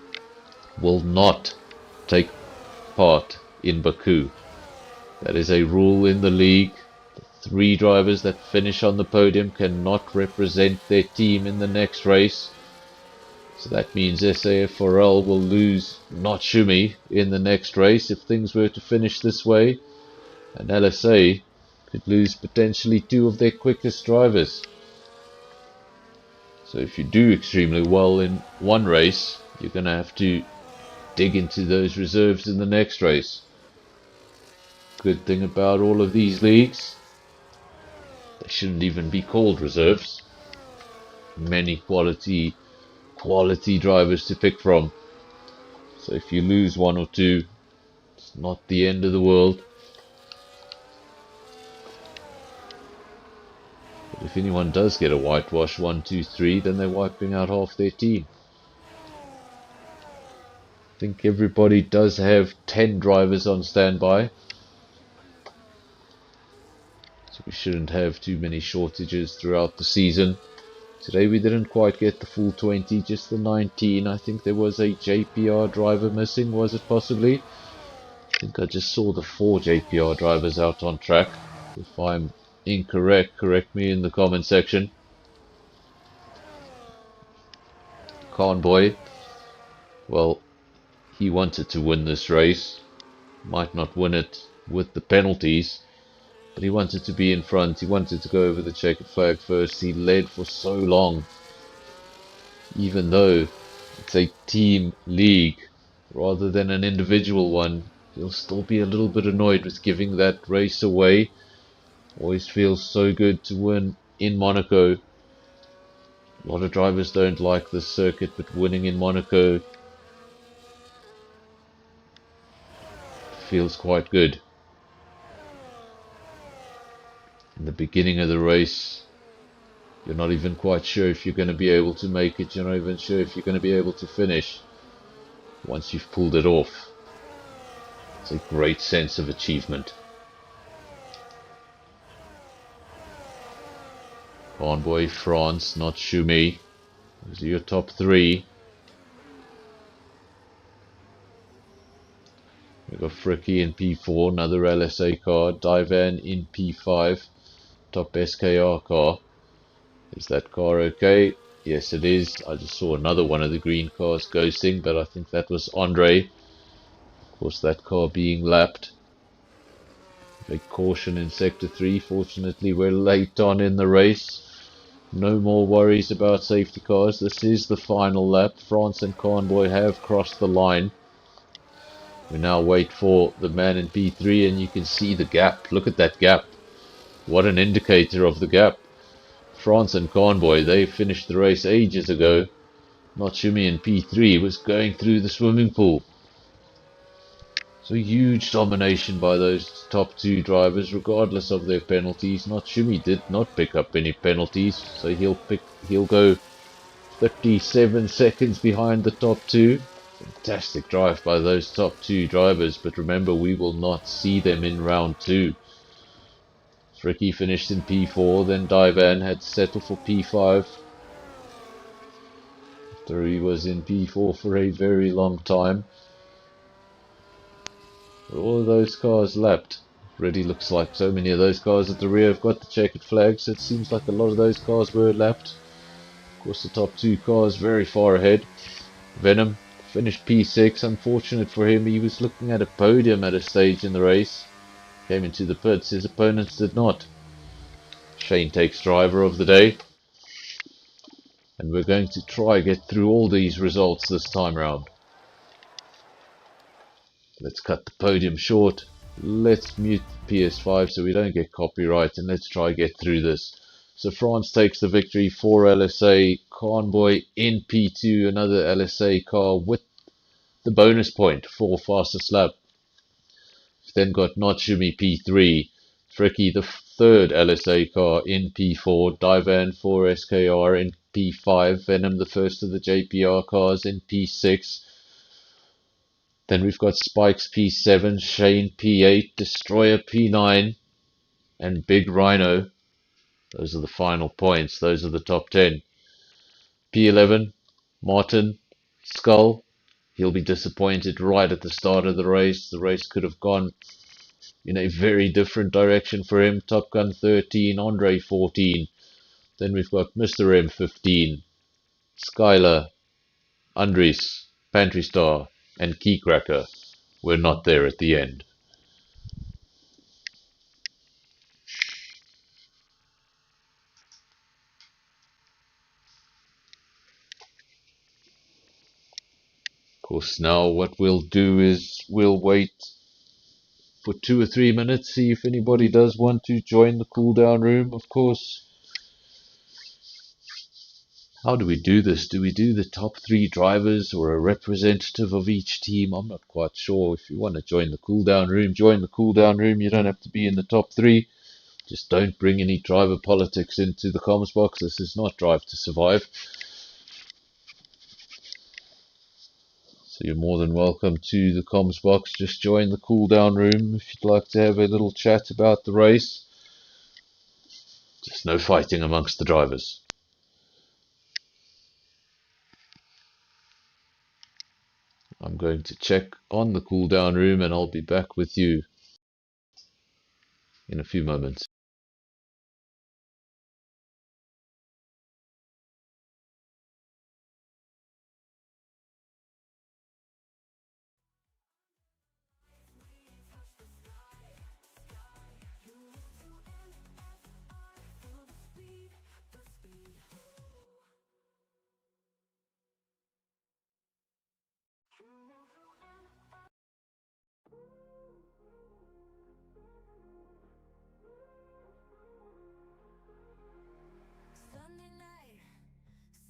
will not take part in Baku. That is a rule in the league. The 3 drivers that finish on the podium cannot represent their team in the next race. So that means SAFRL will lose Nochumi in the next race if things were to finish this way. And LSA could lose potentially 2 of their quickest drivers. So if you do extremely well in one race, you're going to have to dig into those reserves in the next race. Good thing about all of these leagues, they shouldn't even be called reserves. Many quality drivers to pick from. So if you lose 1 or 2, it's not the end of the world. But if anyone does get a whitewash 1, 2, 3, then they're wiping out half their team. I think everybody does have 10 drivers on standby. So we shouldn't have too many shortages throughout the season. Today we didn't quite get the full 20, just the 19. I think there was a JPR driver missing, was it possibly? I think I just saw the 4 JPR drivers out on track. If I'm incorrect, correct me in the comment section. Conboy, well, he wanted to win this race. Might not win it with the penalties, but he wanted to be in front. He wanted to go over the checkered flag first. He led for so long. Even though it's a team league rather than an individual one, he'll still be a little bit annoyed with giving that race away. Always feels so good to win in Monaco. A lot of drivers don't like this circuit, but winning in Monaco feels quite good. In the beginning of the race, you're not even quite sure if you're going to be able to make it. You're not even sure if you're going to be able to finish. Once you've pulled it off, it's a great sense of achievement. Conboy, France, not Schumi. Those are your top 3. We've got Fricky in P4, another LSA car. Divan in P5, top SKR car. Is that car okay? Yes, it is. I just saw another one of the green cars ghosting, but I think that was Andre. Of course, that car being lapped. A caution in Sector 3. Fortunately, we're late on in the race. No more worries about safety cars. This is the final lap. France and Conboy have crossed the line. We now wait for the man in P3, and you can see the gap. Look at that gap. What an indicator of the gap. France and Conboy, they finished the race ages ago. Natsumi in P3 was going through the swimming pool. So huge domination by those top 2 drivers, regardless of their penalties. Natsumi did not pick up any penalties, so he'll go 37 seconds behind the top 2. Fantastic drive by those top 2 drivers, but remember, we will not see them in round 2. Fricky finished in P4, then Divan had to settle for P5 after he was in P4 for a very long time. All of those cars lapped. Already looks like so many of those cars at the rear have got the checkered flag, so it seems like a lot of those cars were lapped. Of course, the top 2 cars very far ahead. Venom finished P6. Unfortunate for him, he was looking at a podium at a stage in the race. Came into the pits, his opponents did not. Shane takes driver of the day. And we're going to try get through all these results this time round. Let's cut the podium short. Let's mute the PS5 so we don't get copyright, and let's try get through this. So France takes the victory for LSA. Conboy in P2, another LSA car with the bonus point for fastest lap. We've then got Natsumi P3, Fricky the 3rd LSA car in P4, Divan 4 SKR in P5, Venom the first of the JPR cars in P6. Then we've got Spikes P7, Shane P8, Destroyer P9, and Big Rhino. Those are the final points. Those are the top 10. P11, Martin, Skull. He'll be disappointed right at the start of the race. The race could have gone in a very different direction for him. Top Gun 13, Andre 14. Then we've got Mr. M 15, Skylar, Andres, Pantry Star, and Keycracker. We're not there at the end. Of course, now what we'll do is we'll wait for 2 or 3 minutes, see if anybody does want to join the cool down room. Of course, how do we do this? Do we do the top 3 drivers or a representative of each team? I'm not quite sure. If you want to join the cool down room, join the cool down room. You don't have to be in the top 3. Just don't bring any driver politics into the comms box. This is not Drive to Survive. So you're more than welcome to the comms box. Just join the cool down room if you'd like to have a little chat about the race. Just no fighting amongst the drivers. I'm going to check on the cool down room and I'll be back with you in a few moments. Sunday night,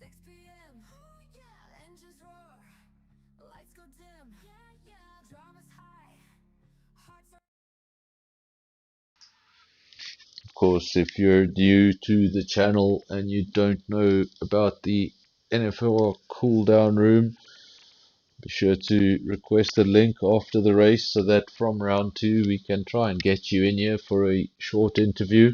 6 p.m. Oh yeah, engines roar, lights go dim. Yeah, yeah, drama's high, hearts are. Of course, if you're new to the channel and you don't know about the NFL cool down room, be sure to request a link after the race so that from round 2 we can try and get you in here for a short interview.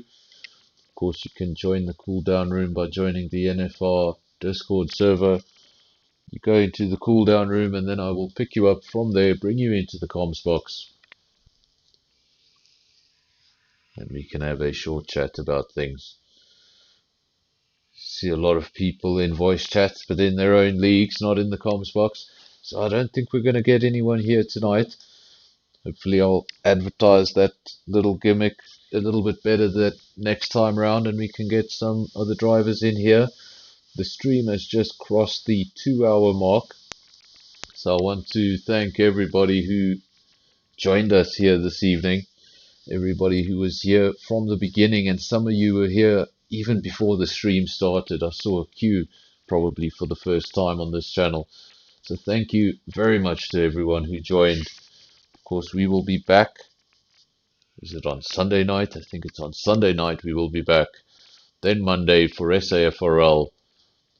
Of course, you can join the cool down room by joining the NFR Discord server. You go into the cool down room and then I will pick you up from there, bring you into the comms box, and we can have a short chat about things. See a lot of people in voice chats, but in their own leagues, not in the comms box. So I don't think we're going to get anyone here tonight. Hopefully I'll advertise that little gimmick a little bit better that next time round and we can get some other drivers in here. The stream has just crossed the 2-hour mark. So I want to thank everybody who joined us here this evening. Everybody who was here from the beginning, and some of you were here even before the stream started. I saw a queue probably for the first time on this channel. So thank you very much to everyone who joined. Of course, we will be back. Is it on Sunday night? I think it's on Sunday night we will be back. Then Monday for SAFRL.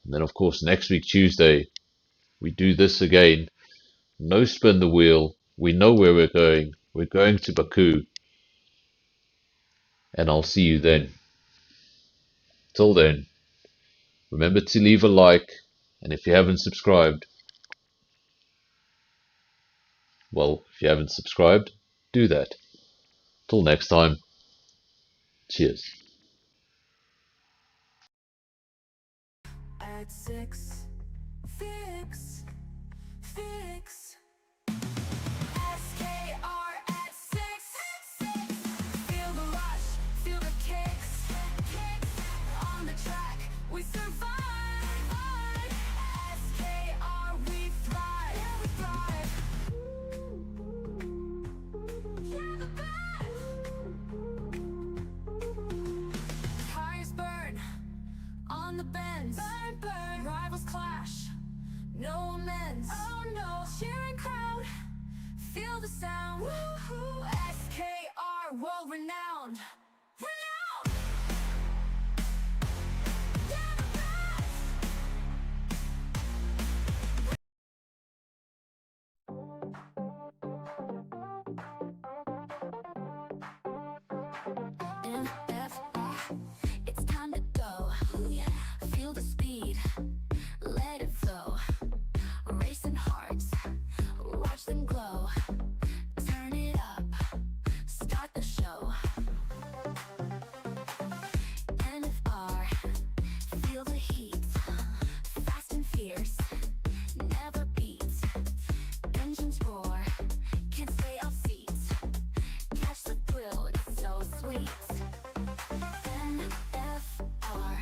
And then, of course, next week, Tuesday, we do this again. No spin the wheel. We know where we're going. We're going to Baku. And I'll see you then. Till then, remember to leave a like. And if you haven't subscribed, well, if you haven't subscribed, do that. Till next time, cheers. At 6, fix, fix. SKR at 6. Feel the rush, feel the kicks. On the track, we survive. SKR, we thrive. Yeah, the best. Tires burn on the bends. Burn. Rivals clash, no amends. Oh no, cheering crowd, feel the sound. Woo-hoo. SKR, world renowned. Renowned. Yeah, the best. It's time to go. Feel the speed, let it flow. Racing hearts, watch them glow. Turn it up, start the show. NFR, feel the heat. Fast and fierce, never beat. Engines roar, can't stay off seats. Catch the thrill, it's so sweet. NFR,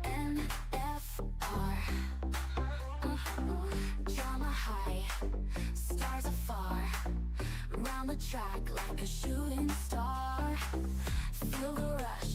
NFR. Drama high, stars afar. Round the track like a shooting star. Feel the rush,